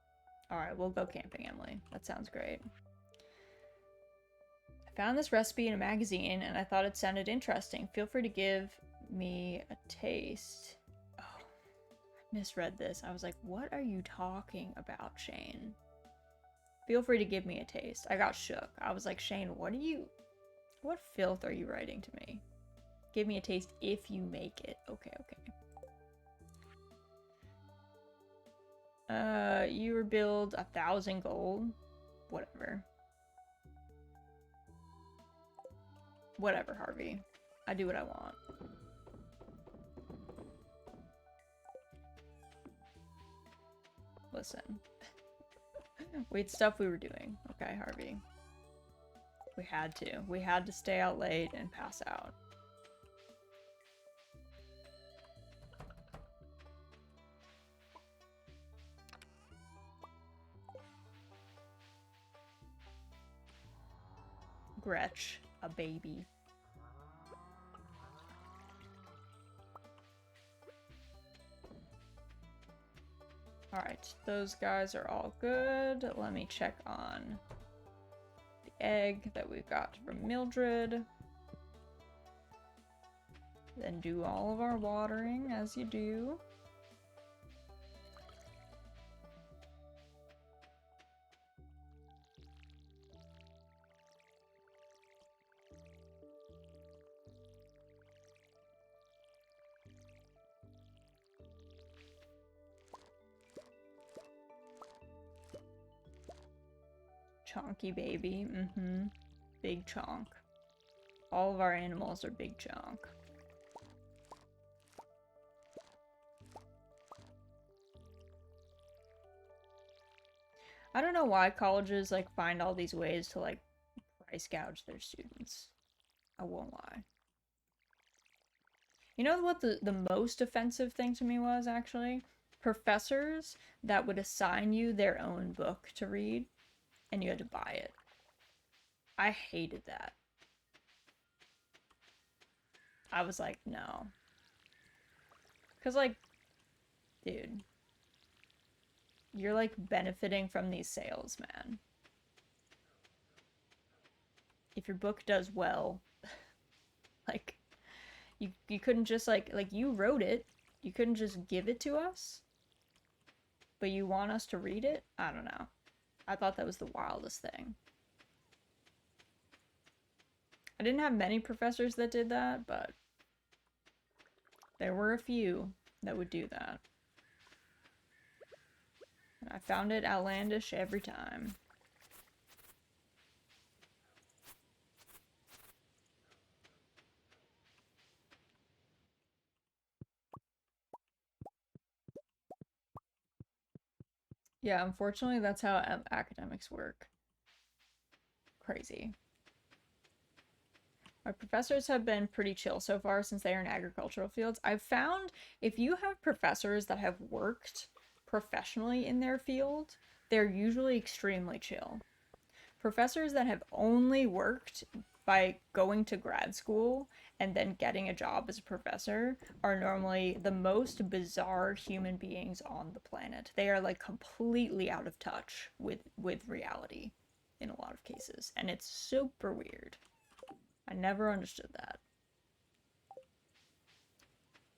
Alright, we'll go camping, Emily. That sounds great. Found this recipe in a magazine and I thought it sounded interesting. Feel free to give me a taste. Oh, I misread this. I was like, what are you talking about, Shane? Feel free to give me a taste. I got shook. I was like, Shane, what filth are you writing to me? Give me a taste if you make it. Okay, okay. You were billed 1,000 gold. Whatever. Whatever, Harvey. I do what I want. Listen. Wait, stuff we were doing. Okay, Harvey. We had to. We had to stay out late and pass out. Gretch, a baby. Alright, those guys are all good. Let me check on the egg that we've got from Mildred. Then do all of our watering as you do. Chonky baby. Mm-hmm. Big chonk. All of our animals are big chonk. I don't know why colleges like find all these ways to like price gouge their students. I won't lie. You know what the most offensive thing to me was, actually? Professors that would assign you their own book to read, and you had to buy it. I hated that. I was like, no. Because, like, dude, you're, like, benefiting from these sales, man. If your book does well, like, you couldn't just, like, you wrote it. You couldn't just give it to us? But you want us to read it? I don't know. I thought that was the wildest thing. I didn't have many professors that did that, but there were a few that would do that. And I found it outlandish every time. Yeah, unfortunately, that's how academics work. Crazy. My professors have been pretty chill so far since they are in agricultural fields. I've found if you have professors that have worked professionally in their field, they're usually extremely chill. Professors that have only worked by going to grad school and then getting a job as a professor are normally the most bizarre human beings on the planet. They are like completely out of touch with reality in a lot of cases, and it's super weird. I never understood that.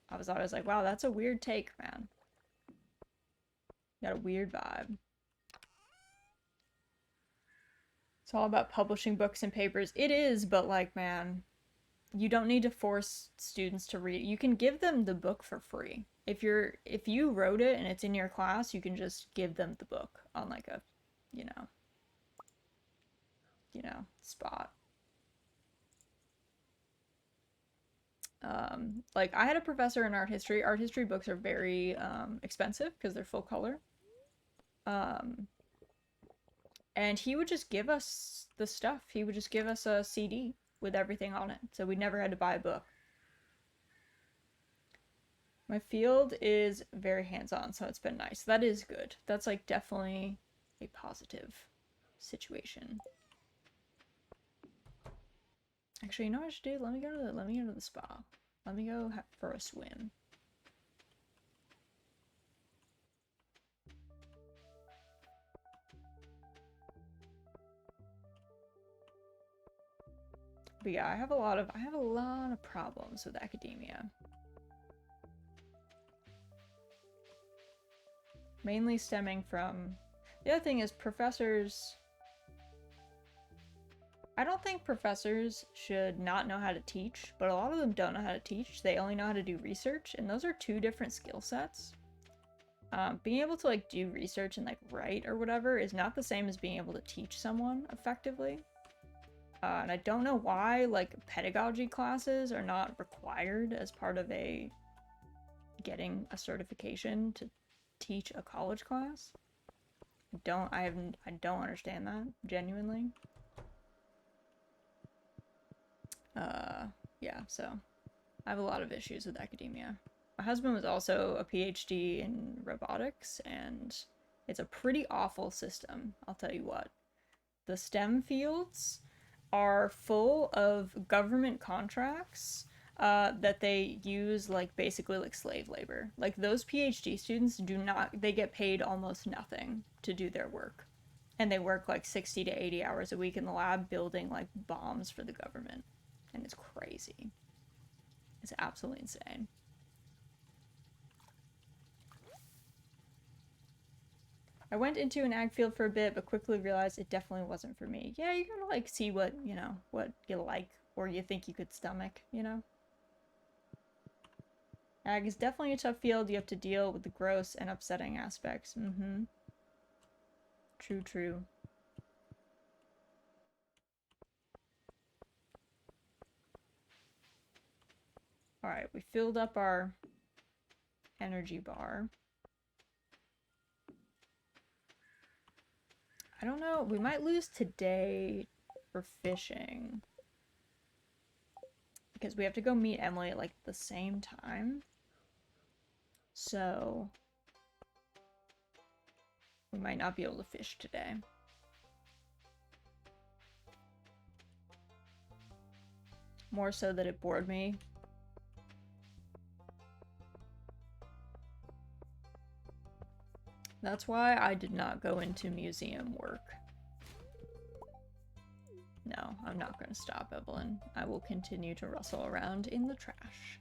I was always like, wow, that's a weird take, man. You got a weird vibe. It's all about publishing books and papers. It is, but like, man, you don't need to force students to read. You can give them the book for free. If you wrote it and it's in your class, you can just give them the book on like a, you know, spot. Like I had a professor in art history. Art history books are very expensive because they're full color. And he would just give us the stuff. He would just give us a CD with everything on it, so we never had to buy a book. My field is very hands-on, so it's been nice. That is good. That's like definitely a positive situation. Actually, you know what I should do? Let me go to the spa. Let me go for a swim. But yeah, I have a lot of problems with academia. Mainly stemming from the other thing is professors. I don't think professors should not know how to teach, but a lot of them don't know how to teach. They only know how to do research, and those are two different skill sets. Being able to like do research and like write or whatever is not the same as being able to teach someone effectively. And I don't know why like pedagogy classes are not required as part of getting a certification to teach a college class. I don't understand that, genuinely. Yeah, so I have a lot of issues with academia. My husband was also a PhD in robotics, and it's a pretty awful system, I'll tell you what. The STEM fields are full of government contracts that they use like basically like slave labor. Like those PhD students they get paid almost nothing to do their work. And they work like 60 to 80 hours a week in the lab building like bombs for the government. And it's crazy. It's absolutely insane. I went into an ag field for a bit, but quickly realized it definitely wasn't for me. Yeah, you gotta like see what you like or you think you could stomach, you know? Ag is definitely a tough field. You have to deal with the gross and upsetting aspects. Mm-hmm. True, true. Alright, we filled up our energy bar. I don't know, we might lose today for fishing. Because we have to go meet Emily at like the same time. So we might not be able to fish today. More so that it bored me. That's why I did not go into museum work. No, I'm not going to stop, Evelyn. I will continue to rustle around in the trash.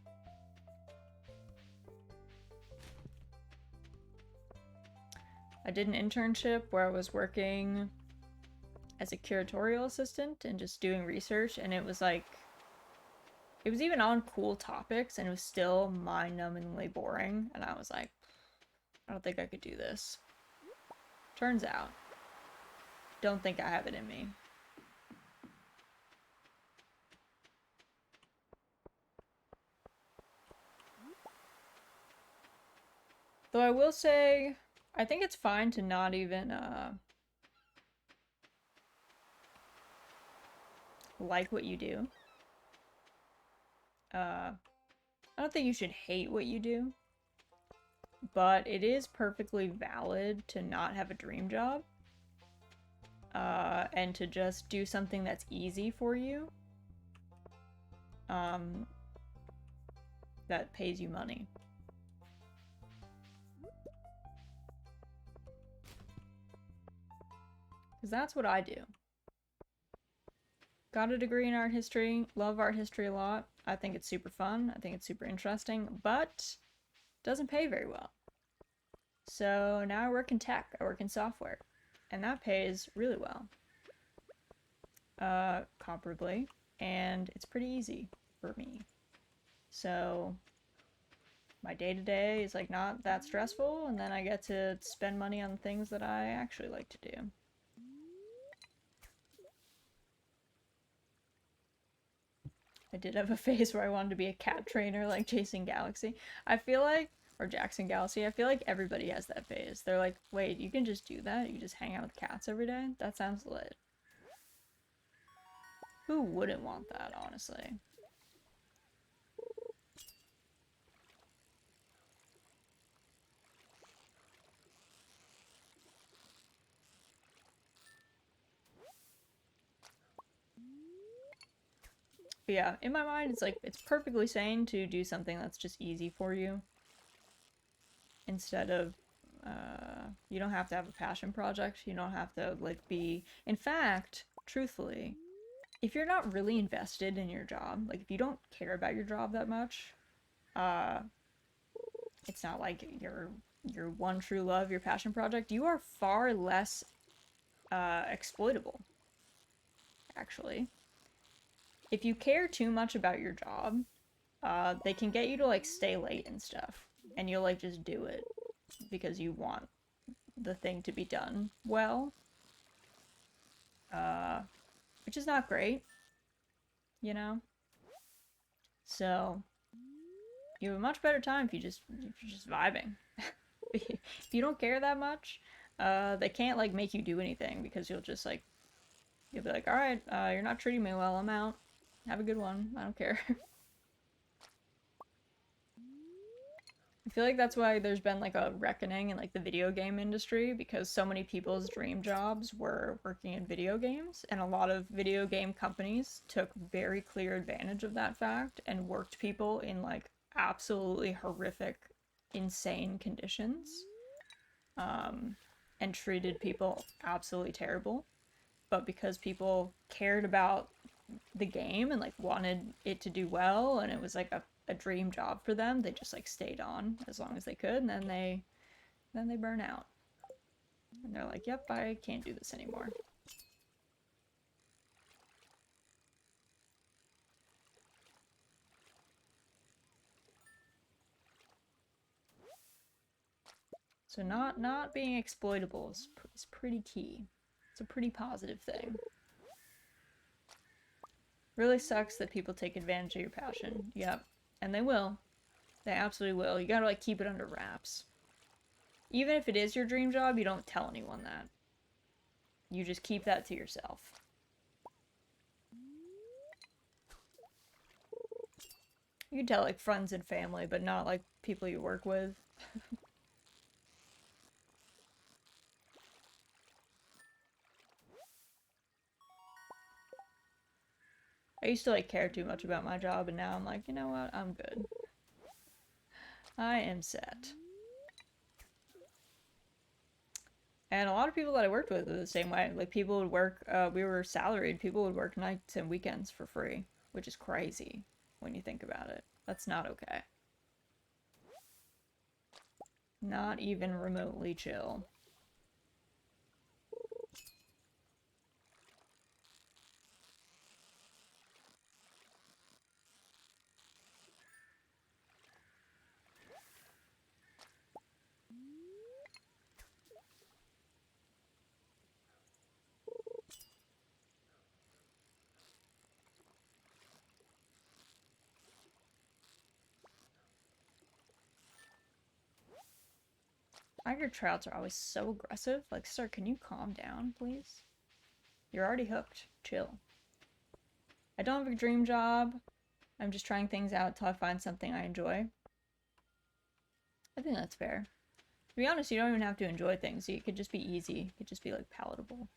I did an internship where I was working as a curatorial assistant and just doing research, and it was like, it was even on cool topics, and it was still mind-numbingly boring, and I was like, I don't think I could do this. Turns out, don't think I have it in me. Though I will say, I think it's fine to not even, like what you do. I don't think you should hate what you do. But it is perfectly valid to not have a dream job. And to just do something that's easy for you. That pays you money. Because that's what I do. Got a degree in art history, love art history a lot. I think it's super fun, I think it's super interesting, but doesn't pay very well. So now I work in tech, I work in software, and that pays really well. Comparably, and it's pretty easy for me. So my day-to-day is like not that stressful, and then I get to spend money on things that I actually like to do. I did have a phase where I wanted to be a cat trainer like Jason Galaxy. I feel like, or Jackson Galaxy, I feel like everybody has that phase. They're like, wait, you can just do that? You just hang out with cats every day? That sounds lit. Who wouldn't want that, honestly? But yeah, in my mind, it's like, it's perfectly sane to do something that's just easy for you. Instead of, you don't have to have a passion project. You don't have to, like, be... In fact, truthfully, if you're not really invested in your job, like, if you don't care about your job that much, it's not like your one true love, your passion project, you are far less, exploitable, actually. If you care too much about your job, they can get you to, like, stay late and stuff, and you'll, like, just do it because you want the thing to be done well. Which is not great, you know? So, you have a much better time if you're just vibing. If you don't care that much, they can't, like, make you do anything because you'll just, like, you'll be like, alright, you're not treating me well, I'm out. Have a good one, I don't care. I feel like that's why there's been like a reckoning in like the video game industry, because so many people's dream jobs were working in video games, and a lot of video game companies took very clear advantage of that fact and worked people in like absolutely horrific, insane conditions, and treated people absolutely terrible. But because people cared about the game and like wanted it to do well, and it was like a dream job for them, they just like stayed on as long as they could, and then they burn out and they're like, yep, I can't do this anymore. So not being exploitable is pretty key. It's a pretty positive thing. Really sucks that people take advantage of your passion. Yep. And they will. They absolutely will. You gotta, like, keep it under wraps. Even if it is your dream job, you don't tell anyone that. You just keep that to yourself. You can tell, like, friends and family, but not, like, people you work with. I used to, like, care too much about my job, and now I'm like, you know what? I'm good. I am set. And a lot of people that I worked with were the same way. Like, people would work, we were salaried, people would work nights and weekends for free, which is crazy when you think about it. That's not okay. Not even remotely chill. Tiger trouts are always so aggressive. Like, sir, can you calm down, please? You're already hooked. Chill. I don't have a dream job. I'm just trying things out till I find something I enjoy. I think that's fair. To be honest, you don't even have to enjoy things. It could just be easy. It could just be, like, palatable.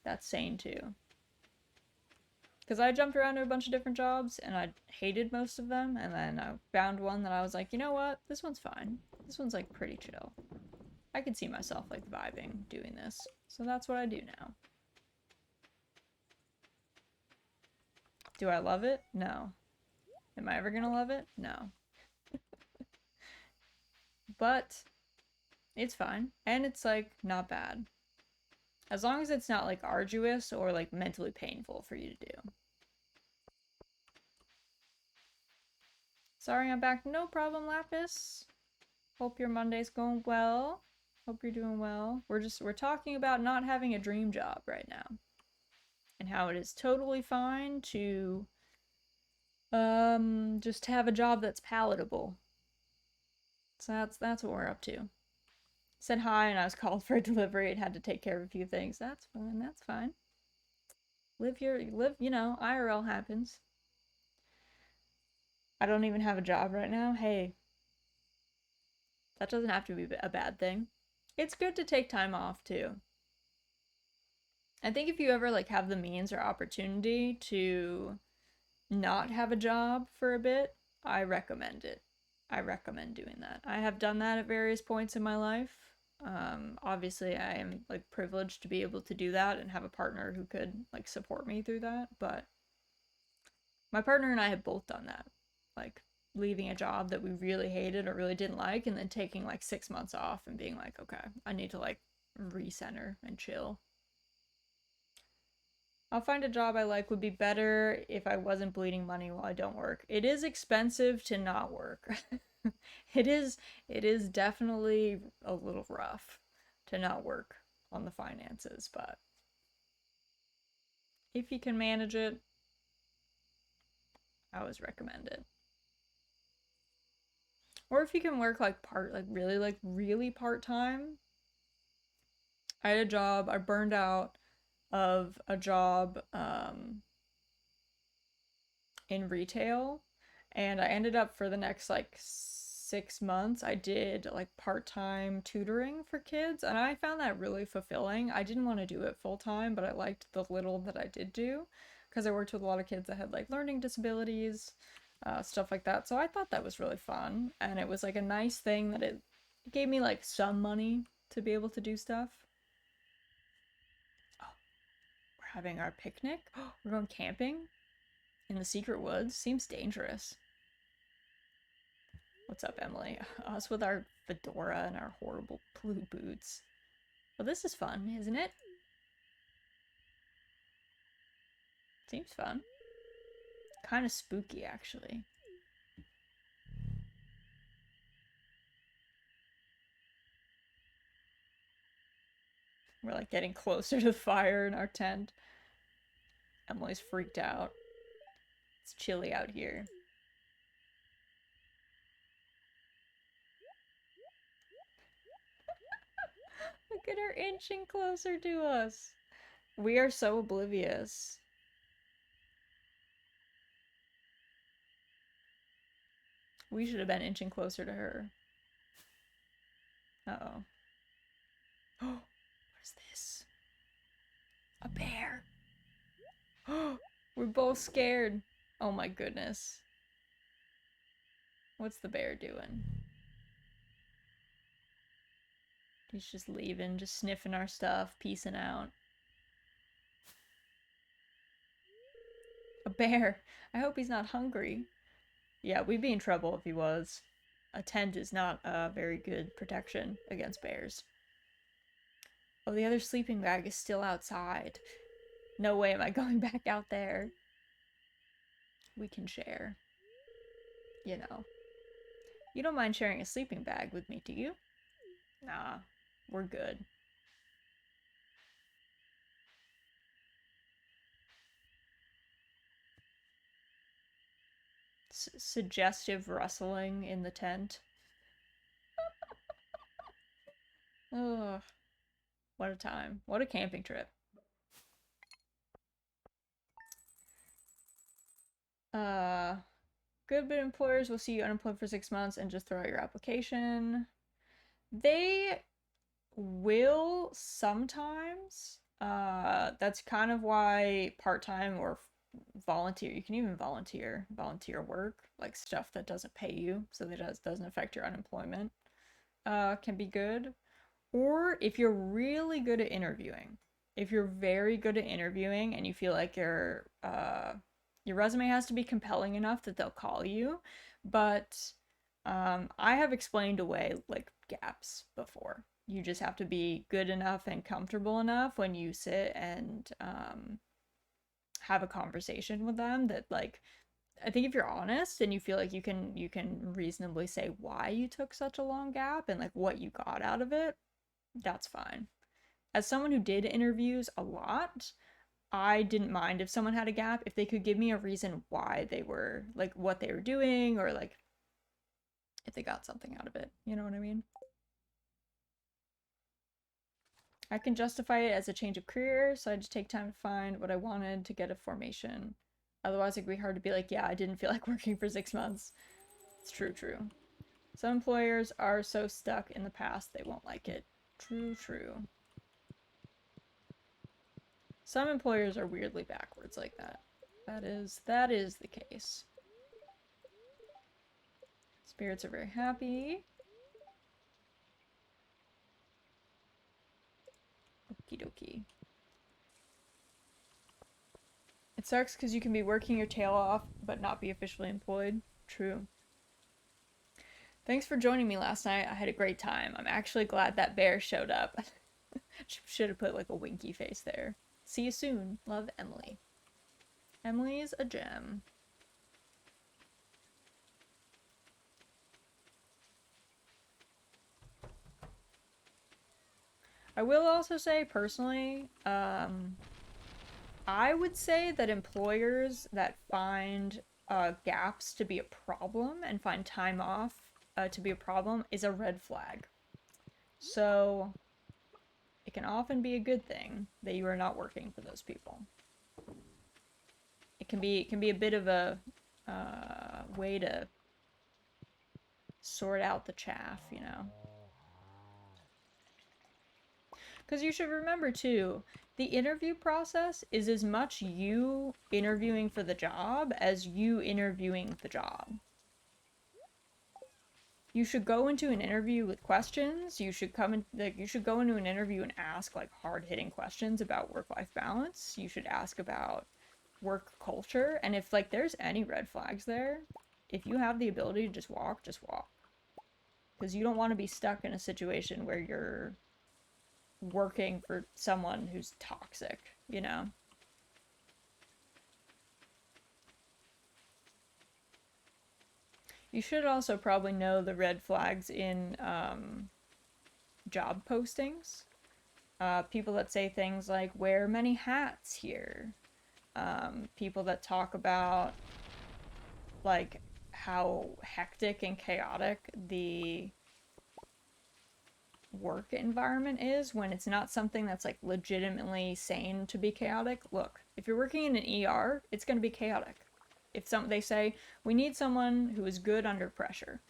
That's sane, too. Because I jumped around to a bunch of different jobs, and I hated most of them, and then I found one that I was like, you know what? This one's fine. This one's, like, pretty chill. I could see myself, like, vibing doing this. So that's what I do now. Do I love it? No. Am I ever gonna love it? No. But it's fine. And it's, like, not bad. As long as it's not, like, arduous or, like, mentally painful for you to do. Sorry I'm back. No problem, Lapis. Hope your Monday's going well. Hope you're doing well. We're talking about not having a dream job right now. And how it is totally fine to just have a job that's palatable. So that's what we're up to. Said hi and I was called for a delivery and had to take care of a few things. That's fine, that's fine. Live, you know, IRL happens. I don't even have a job right now. Hey, that doesn't have to be a bad thing. It's good to take time off too. I think if you ever like have the means or opportunity to not have a job for a bit, I recommend it. I recommend doing that. I have done that at various points in my life. Obviously I am like privileged to be able to do that and have a partner who could like support me through that, but my partner and I have both done that. Like leaving a job that we really hated or really didn't like and then taking like 6 months off and being like, okay, I need to like recenter and chill. I'll find a job I like would be better if I wasn't bleeding money while I don't work. It is expensive to not work. it is definitely a little rough to not work on the finances, but if you can manage it, I always recommend it. Or if you can work like really part-time. I had a job, I burned out of a job in retail, and I ended up for the next like 6 months I did like part-time tutoring for kids, and I found that really fulfilling. I didn't want to do it full-time, but I liked the little that I did do because I worked with a lot of kids that had like learning disabilities, stuff like that. So I thought that was really fun, and it was like a nice thing that it gave me like some money to be able to do stuff. Oh, we're having our picnic. We're going camping in the secret woods. Seems dangerous. What's up, Emily? Us with our fedora and our horrible blue boots. Well, this is fun, isn't it? Seems fun. Kind of spooky, actually. We're like getting closer to the fire in our tent. Emily's freaked out. It's chilly out here. Look at her inching closer to us. We are so oblivious. We should have been inching closer to her. Uh-oh. Oh, what is this? A bear. We're both scared. Oh my goodness. What's the bear doing? He's just leaving, just sniffing our stuff, peacing out. A bear. I hope he's not hungry. Yeah, we'd be in trouble if he was. A tent is not a very good protection against bears. Oh, the other sleeping bag is still outside. No way am I going back out there. We can share. You know. You don't mind sharing a sleeping bag with me, do you? Nah, we're good. Suggestive rustling in the tent. Ugh. What a time. What a camping trip. Good bit employers will see you unemployed for 6 months and just throw out your application. They will sometimes. That's kind of why part-time or volunteer, you can even volunteer work, like stuff that doesn't pay you, so that it doesn't affect your unemployment, can be good. Or if you're really good at interviewing, if you're very good at interviewing and you feel like your resume has to be compelling enough that they'll call you, but I have explained away like gaps before. You just have to be good enough and comfortable enough when you sit and have a conversation with them that, like, I think if you're honest and you feel like you can reasonably say why you took such a long gap and like what you got out of it, that's fine. As someone who did interviews a lot, I didn't mind if someone had a gap if they could give me a reason why they were, like, what they were doing, or like if they got something out of it. You know what I mean? I can justify it as a change of career, so I just take time to find what I wanted to get a formation. Otherwise, it'd be hard to be like, yeah, I didn't feel like working for 6 months. It's true, true. Some employers are so stuck in the past they won't like it. True, true. Some employers are weirdly backwards like that. That is the case. Spirits are very happy. Okie dokie. It sucks because you can be working your tail off but not be officially employed. True. Thanks for joining me last night. I had a great time. I'm actually glad that bear showed up. Should have put like a winky face there. See you soon. Love, Emily. Emily's a gem. I will also say, personally, I would say that employers that find gaps to be a problem and find time off to be a problem is a red flag. So it can often be a good thing that you are not working for those people. It can be a bit of a way to sort out the chaff, you know. Because you should remember too, the interview process is as much you interviewing for the job as you interviewing the job. You should go into an interview with questions. You should you should go into an interview and ask like hard-hitting questions about work-life balance. You should ask about work culture, and if like there's any red flags there, if you have the ability to just walk, because you don't want to be stuck in a situation where you're working for someone who's toxic, you know? You should also probably know the red flags in job postings. People that say things like, wear many hats here. People that talk about, like, how hectic and chaotic the work environment is when it's not something that's like legitimately sane to be chaotic. Look, if you're working in an ER, it's going to be chaotic. If they say we need someone who is good under pressure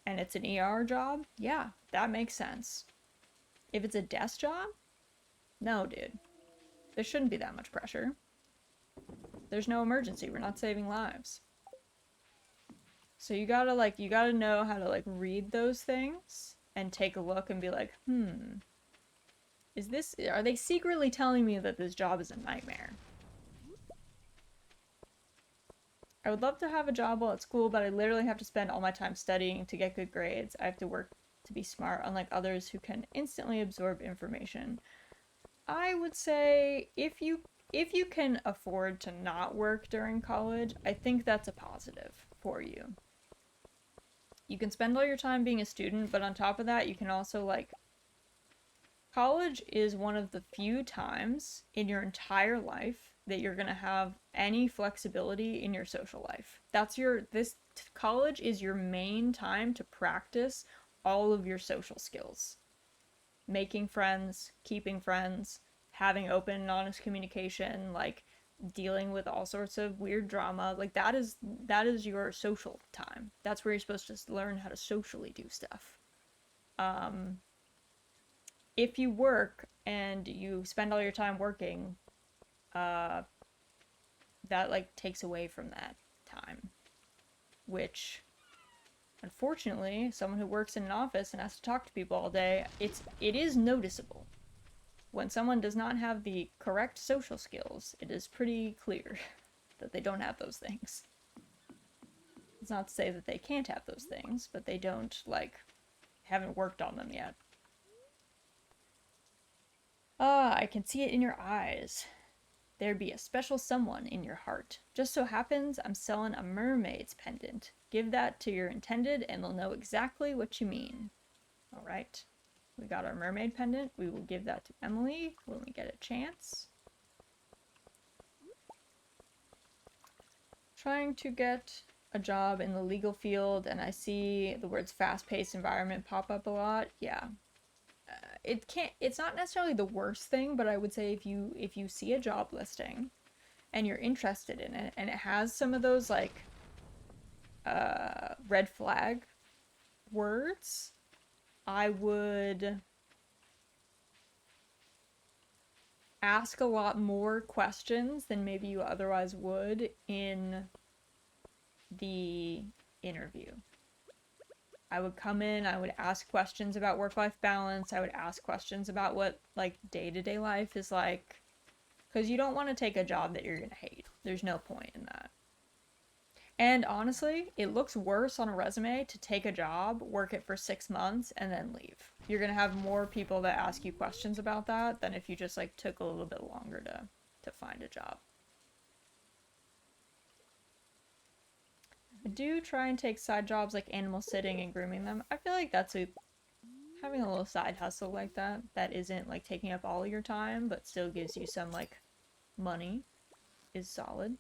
and it's an ER job, yeah, that makes sense. If it's a desk job, no, dude. There shouldn't be that much pressure. There's no emergency. We're not saving lives. So you gotta know how to like read those things and take a look and be like, are they secretly telling me that this job is a nightmare? I would love to have a job while at school, but I literally have to spend all my time studying to get good grades. I have to work to be smart, unlike others who can instantly absorb information. I would say if you can afford to not work during college, I think that's a positive for you. You can spend all your time being a student, but on top of that, you can also like college is one of the few times in your entire life that you're going to have any flexibility in your social life. College is your main time to practice all of your social skills. Making friends, keeping friends, having open and honest communication, like dealing with all sorts of weird drama. Like that is your social time. That's where you're supposed to learn how to socially do stuff. If you work and you spend all your time working, that like takes away from that time, which unfortunately, someone who works in an office and has to talk to people all day, it is noticeable. When someone does not have the correct social skills, it is pretty clear that they don't have those things. It's not to say that they can't have those things, but they don't, like, haven't worked on them yet. I can see it in your eyes. There'd be a special someone in your heart. Just so happens I'm selling a Mermaids Pendant. Give that to your intended and they'll know exactly what you mean. Alright. We got our Mermaid Pendant. We will give that to Emily when we get a chance. Trying to get a job in the legal field and I see the words fast-paced environment pop up a lot. Yeah. It's not necessarily the worst thing, but I would say if you see a job listing and you're interested in it and it has some of those like red flag words, I would ask a lot more questions than maybe you otherwise would in the interview. I would come in, I would ask questions about work-life balance, I would ask questions about what, like, day-to-day life is like, because you don't want to take a job that you're gonna hate. There's no point in that. And honestly, it looks worse on a resume to take a job, work it for 6 months, and then leave. You're gonna have more people that ask you questions about that than if you just, like, took a little bit longer to find a job. I do try and take side jobs like animal sitting and grooming them. I feel like having a little side hustle like that isn't like taking up all your time, but still gives you some like money is solid.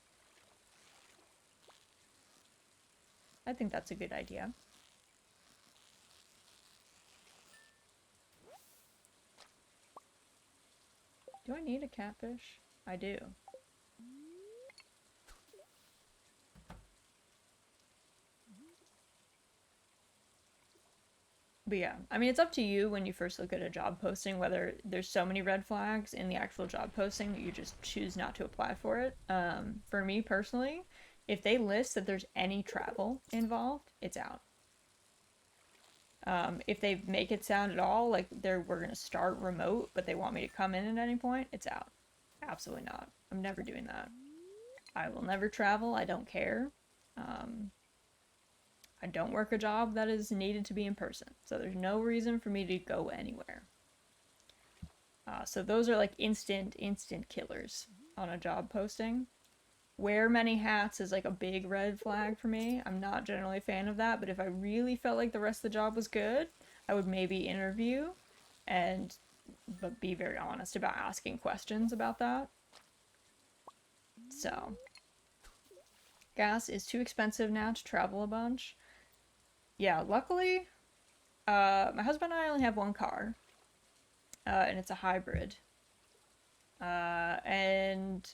I think that's a good idea. Do I need a catfish? I do. But yeah, I mean, it's up to you when you first look at a job posting whether there's so many red flags in the actual job posting that you just choose not to apply for it. For me personally, if they list that there's any travel involved, it's out. If they make it sound at all like we're gonna start remote, but they want me to come in at any point, it's out. Absolutely not. I'm never doing that. I will never travel. I don't care. I don't work a job that is needed to be in person, so there's no reason for me to go anywhere. So those are like instant killers on a job posting. Wear many hats is like a big red flag for me. I'm not generally a fan of that, but if I really felt like the rest of the job was good, I would maybe interview but be very honest about asking questions about that. So, gas is too expensive now to travel a bunch. Yeah, luckily, my husband and I only have one car, and it's a hybrid. And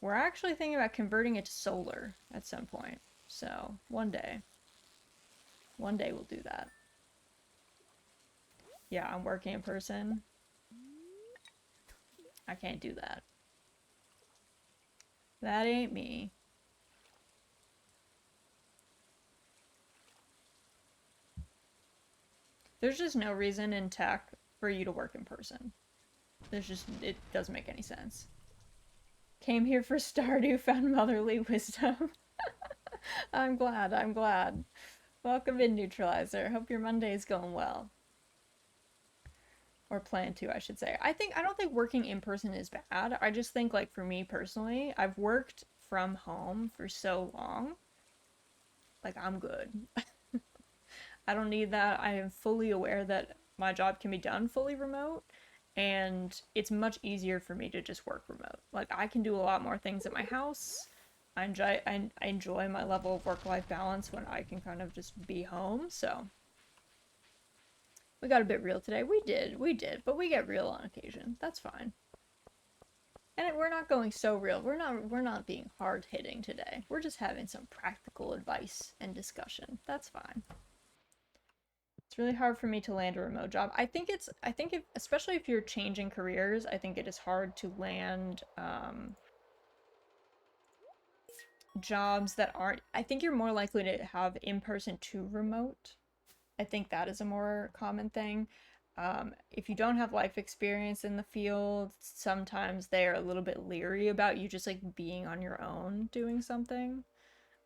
we're actually thinking about converting it to solar at some point. So one day we'll do that. Yeah, I'm working in person. I can't do that. That ain't me. There's just no reason in tech for you to work in person. It doesn't make any sense. Came here for Stardew, found motherly wisdom. I'm glad. Welcome in, Neutralizer. Hope your Monday's going well. Or plan to, I should say. I don't think working in person is bad. I just think, like, for me personally, I've worked from home for so long. Like, I'm good. I don't need that. I am fully aware that my job can be done fully remote, and it's much easier for me to just work remote. Like, I can do a lot more things at my house. I enjoy my level of work-life balance when I can kind of just be home, so we got a bit real today. We did, but we get real on occasion. That's fine. And we're not going so real. We're not being hard-hitting today. We're just having some practical advice and discussion. That's fine. It's really hard for me to land a remote job. I think if, especially if you're changing careers, I think it is hard to land jobs that aren't, I think you're more likely to have in-person to remote. I think that is a more common thing. If you don't have life experience in the field, sometimes they're a little bit leery about you just like being on your own doing something.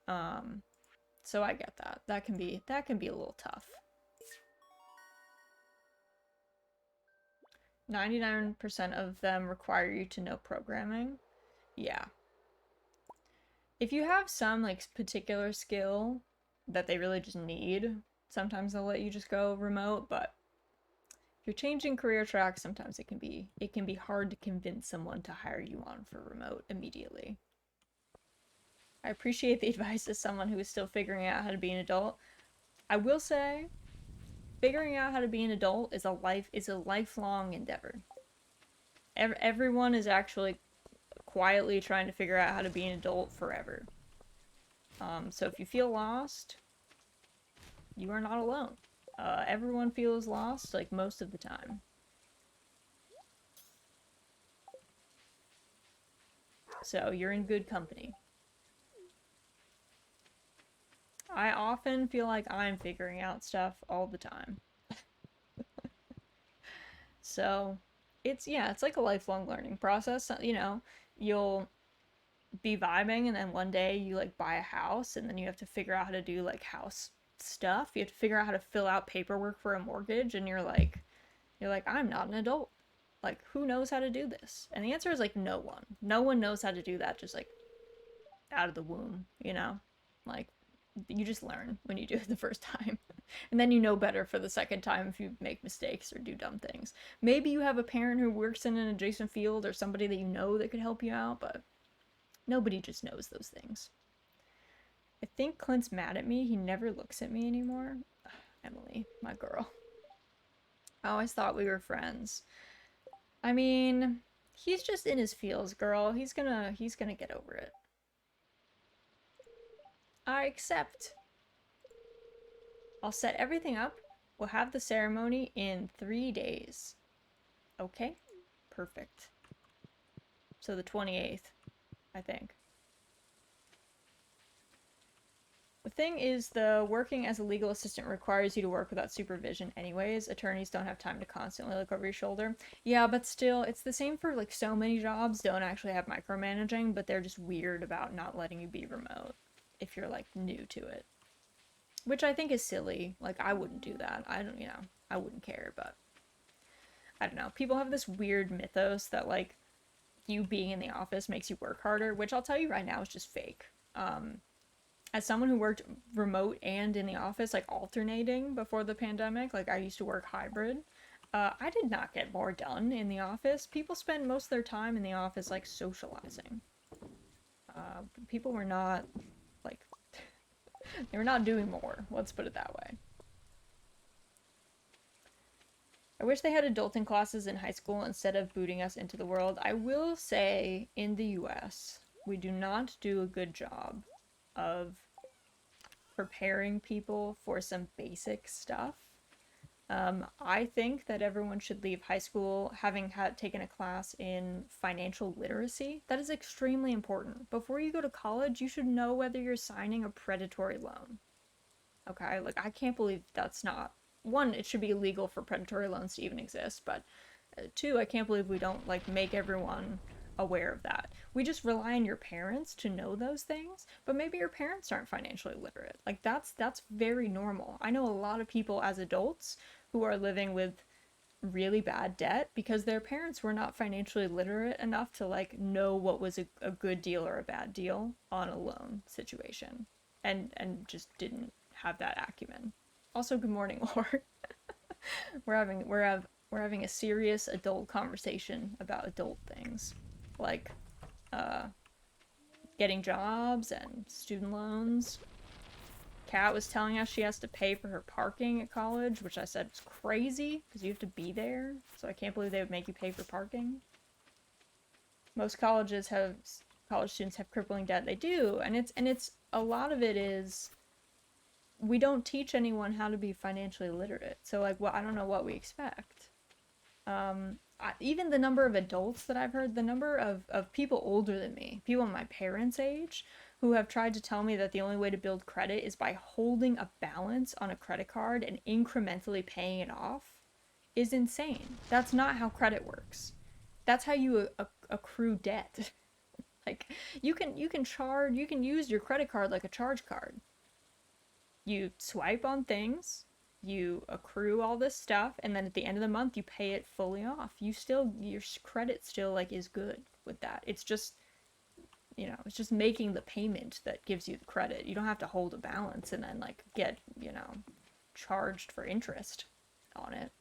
So I get that. That can be a little tough. 99% of them require you to know programming. Yeah. If you have some like particular skill that they really just need, sometimes they'll let you just go remote, but if you're changing career tracks, sometimes it can be hard to convince someone to hire you on for remote immediately. I appreciate the advice as someone who is still figuring out how to be an adult. I will say, figuring out how to be an adult is a lifelong endeavor. Everyone is actually quietly trying to figure out how to be an adult forever. So if you feel lost, you are not alone. Everyone feels lost, like, most of the time. So you're in good company. I often feel like I'm figuring out stuff all the time. So it's like a lifelong learning process. You know, you'll be vibing and then one day you like buy a house and then you have to figure out how to do like house stuff. You have to figure out how to fill out paperwork for a mortgage and you're like I'm not an adult. Like, who knows how to do this? And the answer is like no one. No one knows how to do that just like out of the womb, you know? Like, you just learn when you do it the first time. And then you know better for the second time if you make mistakes or do dumb things. Maybe you have a parent who works in an adjacent field or somebody that you know that could help you out, but nobody just knows those things. I think Clint's mad at me. He never looks at me anymore. Ugh, Emily, my girl. I always thought we were friends. I mean, he's just in his feels, girl. He's gonna get over it. I accept. I'll set everything up. We'll have the ceremony in 3 days. Okay? Perfect. So the 28th, I think. The thing is, the working as a legal assistant requires you to work without supervision anyways. Attorneys don't have time to constantly look over your shoulder. Yeah, but still, it's the same for like so many jobs don't actually have micromanaging, but they're just weird about not letting you be remote if you're like new to it. Which I think is silly. Like, I wouldn't do that. I wouldn't care, but I don't know. People have this weird mythos that like you being in the office makes you work harder, which I'll tell you right now is just fake. As someone who worked remote and in the office, like alternating before the pandemic, like I used to work hybrid, I did not get more done in the office. People spend most of their time in the office like socializing. People were not like they were not doing more. Let's put it that way. I wish they had adulting classes in high school instead of booting us into the world. I will say, in the US, we do not do a good job of preparing people for some basic stuff. I think that everyone should leave high school having taken a class in financial literacy. That is extremely important. Before you go to college, you should know whether you're signing a predatory loan. Okay, like I can't believe that's not one. It should be illegal for predatory loans to even exist, but two, I can't believe we don't like make everyone aware of that. We just rely on your parents to know those things, but maybe your parents aren't financially literate. Like that's very normal. I know a lot of people as adults who are living with really bad debt because their parents were not financially literate enough to like know what was a good deal or a bad deal on a loan situation, and just didn't have that acumen. Also, good morning, Lord. We're having a serious adult conversation about adult things, like uh, getting jobs and student loans. Kat was telling us she has to pay for her parking at college, which I said is crazy because you have to be there. So I can't believe they would make you pay for parking. Most college students have crippling debt. They do, and it's a lot of it is we don't teach anyone how to be financially literate. So like, well, I don't know what we expect. Even the number of adults that I've heard, the number of people older than me, people my parents' age, who have tried to tell me that the only way to build credit is by holding a balance on a credit card and incrementally paying it off is insane. That's not how credit works. That's how you accrue debt. Like you can use your credit card like a charge card. You swipe on things, you accrue all this stuff, and then at the end of the month you pay it fully off. Your credit still like is good with that. It's just, it's just making the payment that gives you the credit. You don't have to hold a balance and then like get, charged for interest on it.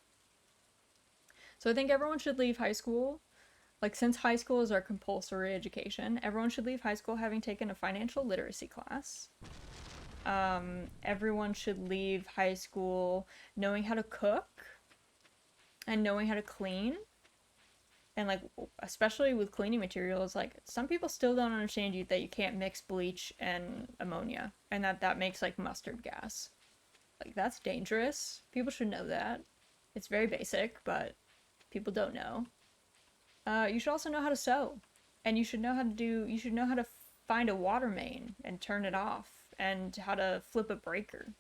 So I think everyone should leave high school. Like, since high school is our compulsory education, everyone should leave high school having taken a financial literacy class. Everyone should leave high school knowing how to cook and knowing how to clean. And like, especially with cleaning materials, like some people still don't understand that you can't mix bleach and ammonia and that makes like mustard gas. Like that's dangerous. People should know that. It's very basic, but people don't know. You should also know how to sew, and you should know how to find a water main and turn it off, and how to flip a breaker,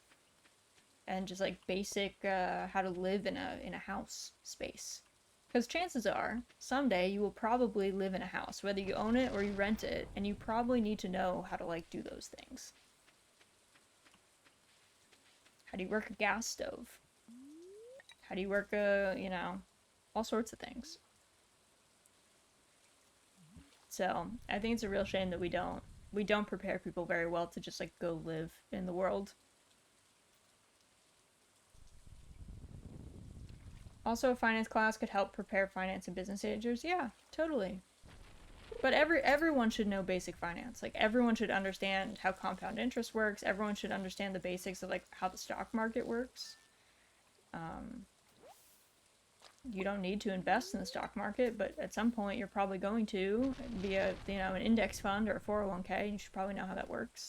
and just like basic how to live in a house space. Because chances are, someday you will probably live in a house, whether you own it or you rent it, and you probably need to know how to like do those things. How do you work a gas stove? How do you work all sorts of things. So I think it's a real shame that we don't prepare people very well to just like go live in the world. Also, a finance class could help prepare finance and business majors. Yeah, totally. But everyone should know basic finance. Like everyone should understand how compound interest works. Everyone should understand the basics of like how the stock market works. You don't need to invest in the stock market, but at some point you're probably going to via an index fund or a 401k. You should probably know how that works.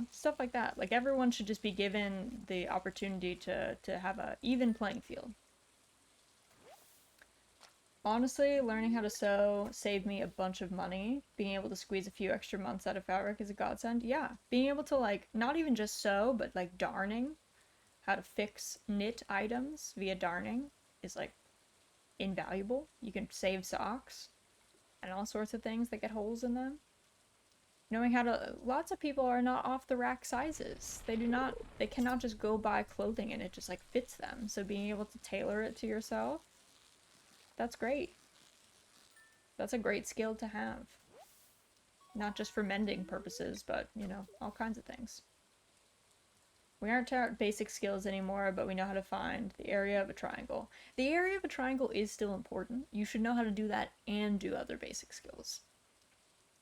Stuff like that. Like everyone should just be given the opportunity to have a even playing field. Honestly, learning how to sew saved me a bunch of money. Being able to squeeze a few extra months out of fabric is a godsend. Yeah, being able to like not even just sew, but like darning, how to fix knit items via darning is like invaluable. You can save socks and all sorts of things that get holes in them. Knowing how to, lots of people are not off the rack sizes. They cannot just go buy clothing and it just like fits them. So being able to tailor it to yourself, that's great. That's a great skill to have. Not just for mending purposes, but all kinds of things. We aren't taught basic skills anymore, but we know how to find the area of a triangle. The area of a triangle is still important. You should know how to do that and do other basic skills.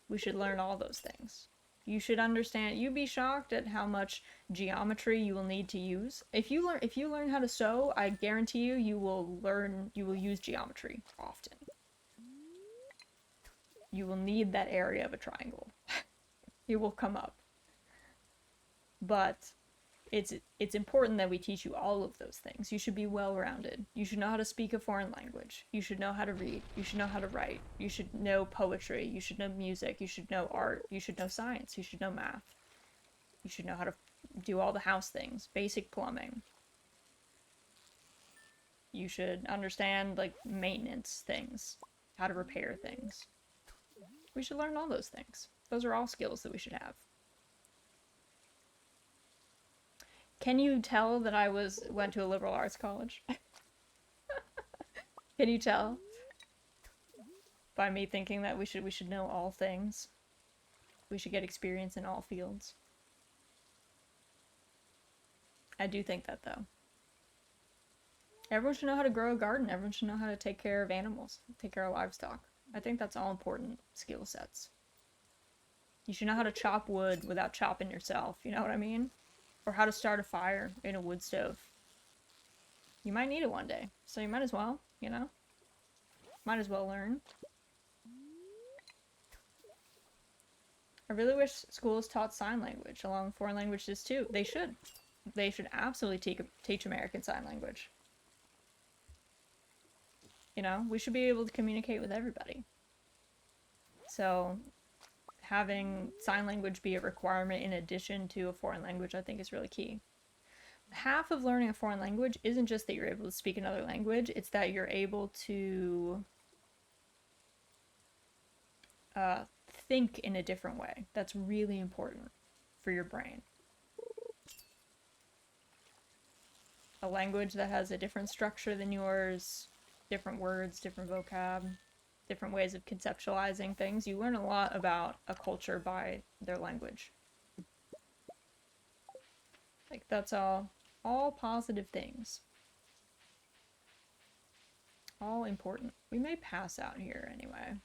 We should learn all those things. You should understand. You'd be shocked at how much geometry you will need to use. If you learn how to sew, I guarantee you will use geometry often. You will need that area of a triangle. It will come up. But it's important that we teach you all of those things. You should be well-rounded. You should know how to speak a foreign language. You should know how to read. You should know how to write. You should know poetry. You should know music. You should know art. You should know science. You should know math. You should know how to do all the house things. Basic plumbing. You should understand, like, maintenance things. How to repair things. We should learn all those things. Those are all skills that we should have. Can you tell that I went to a liberal arts college? Can you tell? By me thinking that we should know all things. We should get experience in all fields. I do think that, though. Everyone should know how to grow a garden. Everyone should know how to take care of animals, take care of livestock. I think that's all important skill sets. You should know how to chop wood without chopping yourself, you know what I mean? Or how to start a fire in a wood stove. You might need it one day, so you might as well, you know? Might as well learn. I really wish schools taught sign language along with foreign languages too. They should. They should absolutely teach American Sign Language. You know, we should be able to communicate with everybody. So, having sign language be a requirement in addition to a foreign language, I think is really key. Half of learning a foreign language isn't just that you're able to speak another language, it's that you're able to think in a different way. That's really important for your brain. A language that has a different structure than yours, different words, different vocab, different ways of conceptualizing things. You learn a lot about a culture by their language. Like, that's all positive things. All important. We may pass out here anyway.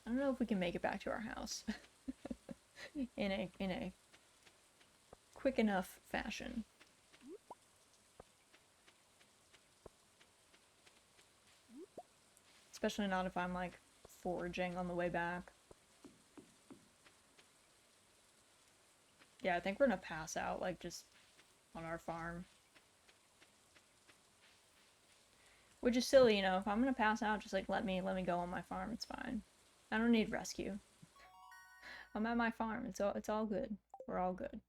I don't know if we can make it back to our house in a quick enough fashion. Especially not if I'm, like, foraging on the way back. Yeah, I think we're gonna pass out, like, just on our farm. Which is silly, you know, if I'm gonna pass out, just, like, let me go on my farm, it's fine. I don't need rescue. I'm at my farm, it's all good. We're all good.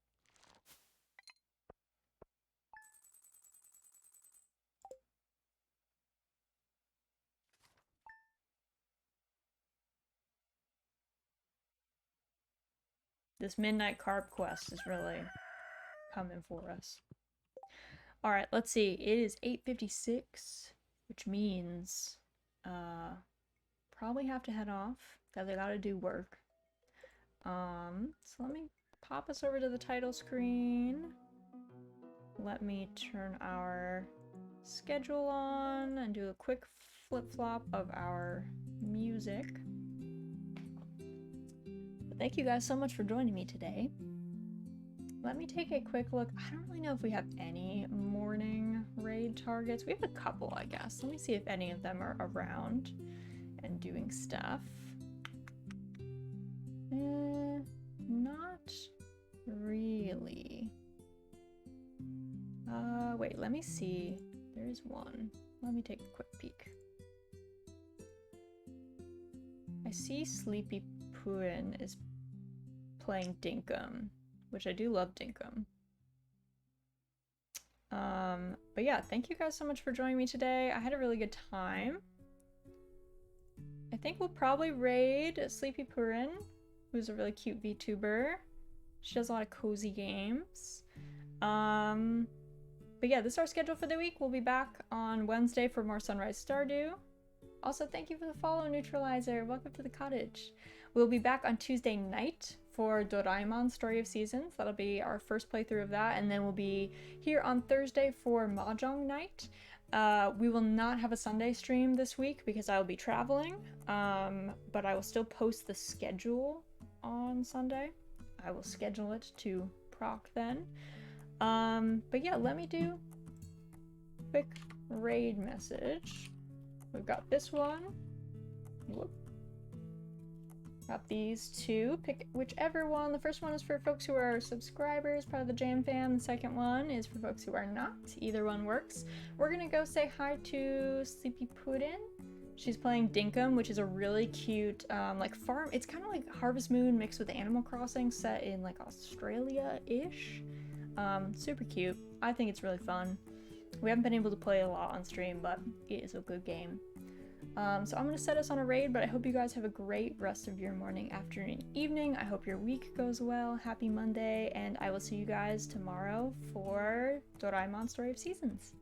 This Midnight Carp quest is really coming for us. Alright, let's see. It is 8:56, which means probably have to head off because I gotta do work. So let me pop us over to the title screen. Let me turn our schedule on and do a quick flip-flop of our music. Thank you guys so much for joining me today. Let me take a quick look. I don't really know if we have any morning raid targets. We have a couple, I guess. Let me see if any of them are around and doing stuff. Not really. Wait, let me see. There is one. Let me take a quick peek. I see Sleepy Purin is playing Dinkum, which I do love Dinkum. But yeah, thank you guys so much for joining me today. I had a really good time. I think we'll probably raid Sleepy Purin, who's a really cute VTuber. She does a lot of cozy games. But yeah, this is our schedule for the week. We'll be back on Wednesday for more Sunrise Stardew. Also, thank you for the follow, Neutralizer. Welcome to the cottage. We'll be back on Tuesday night for Doraemon Story of Seasons. That'll be our first playthrough of that. And then we'll be here on Thursday for Mahjong night. We will not have a Sunday stream this week because I will be traveling. But I will still post the schedule on Sunday. I will schedule it to proc then. But yeah, let me do a quick raid message. We've got this one. Whoop. Got these two. Pick whichever one. The first one is for folks who are subscribers, part of the Jam Fam. The second one is for folks who are not. Either one works. We're gonna go say hi to Sleepy Puddin. She's playing Dinkum, which is a really cute, like farm. It's kind of like Harvest Moon mixed with Animal Crossing, set in like Australia-ish. Super cute. I think it's really fun. We haven't been able to play a lot on stream, but it is a good game. So I'm going to set us on a raid, but I hope you guys have a great rest of your morning, afternoon, evening. I hope your week goes well. Happy Monday, and I will see you guys tomorrow for Doraemon Story of Seasons.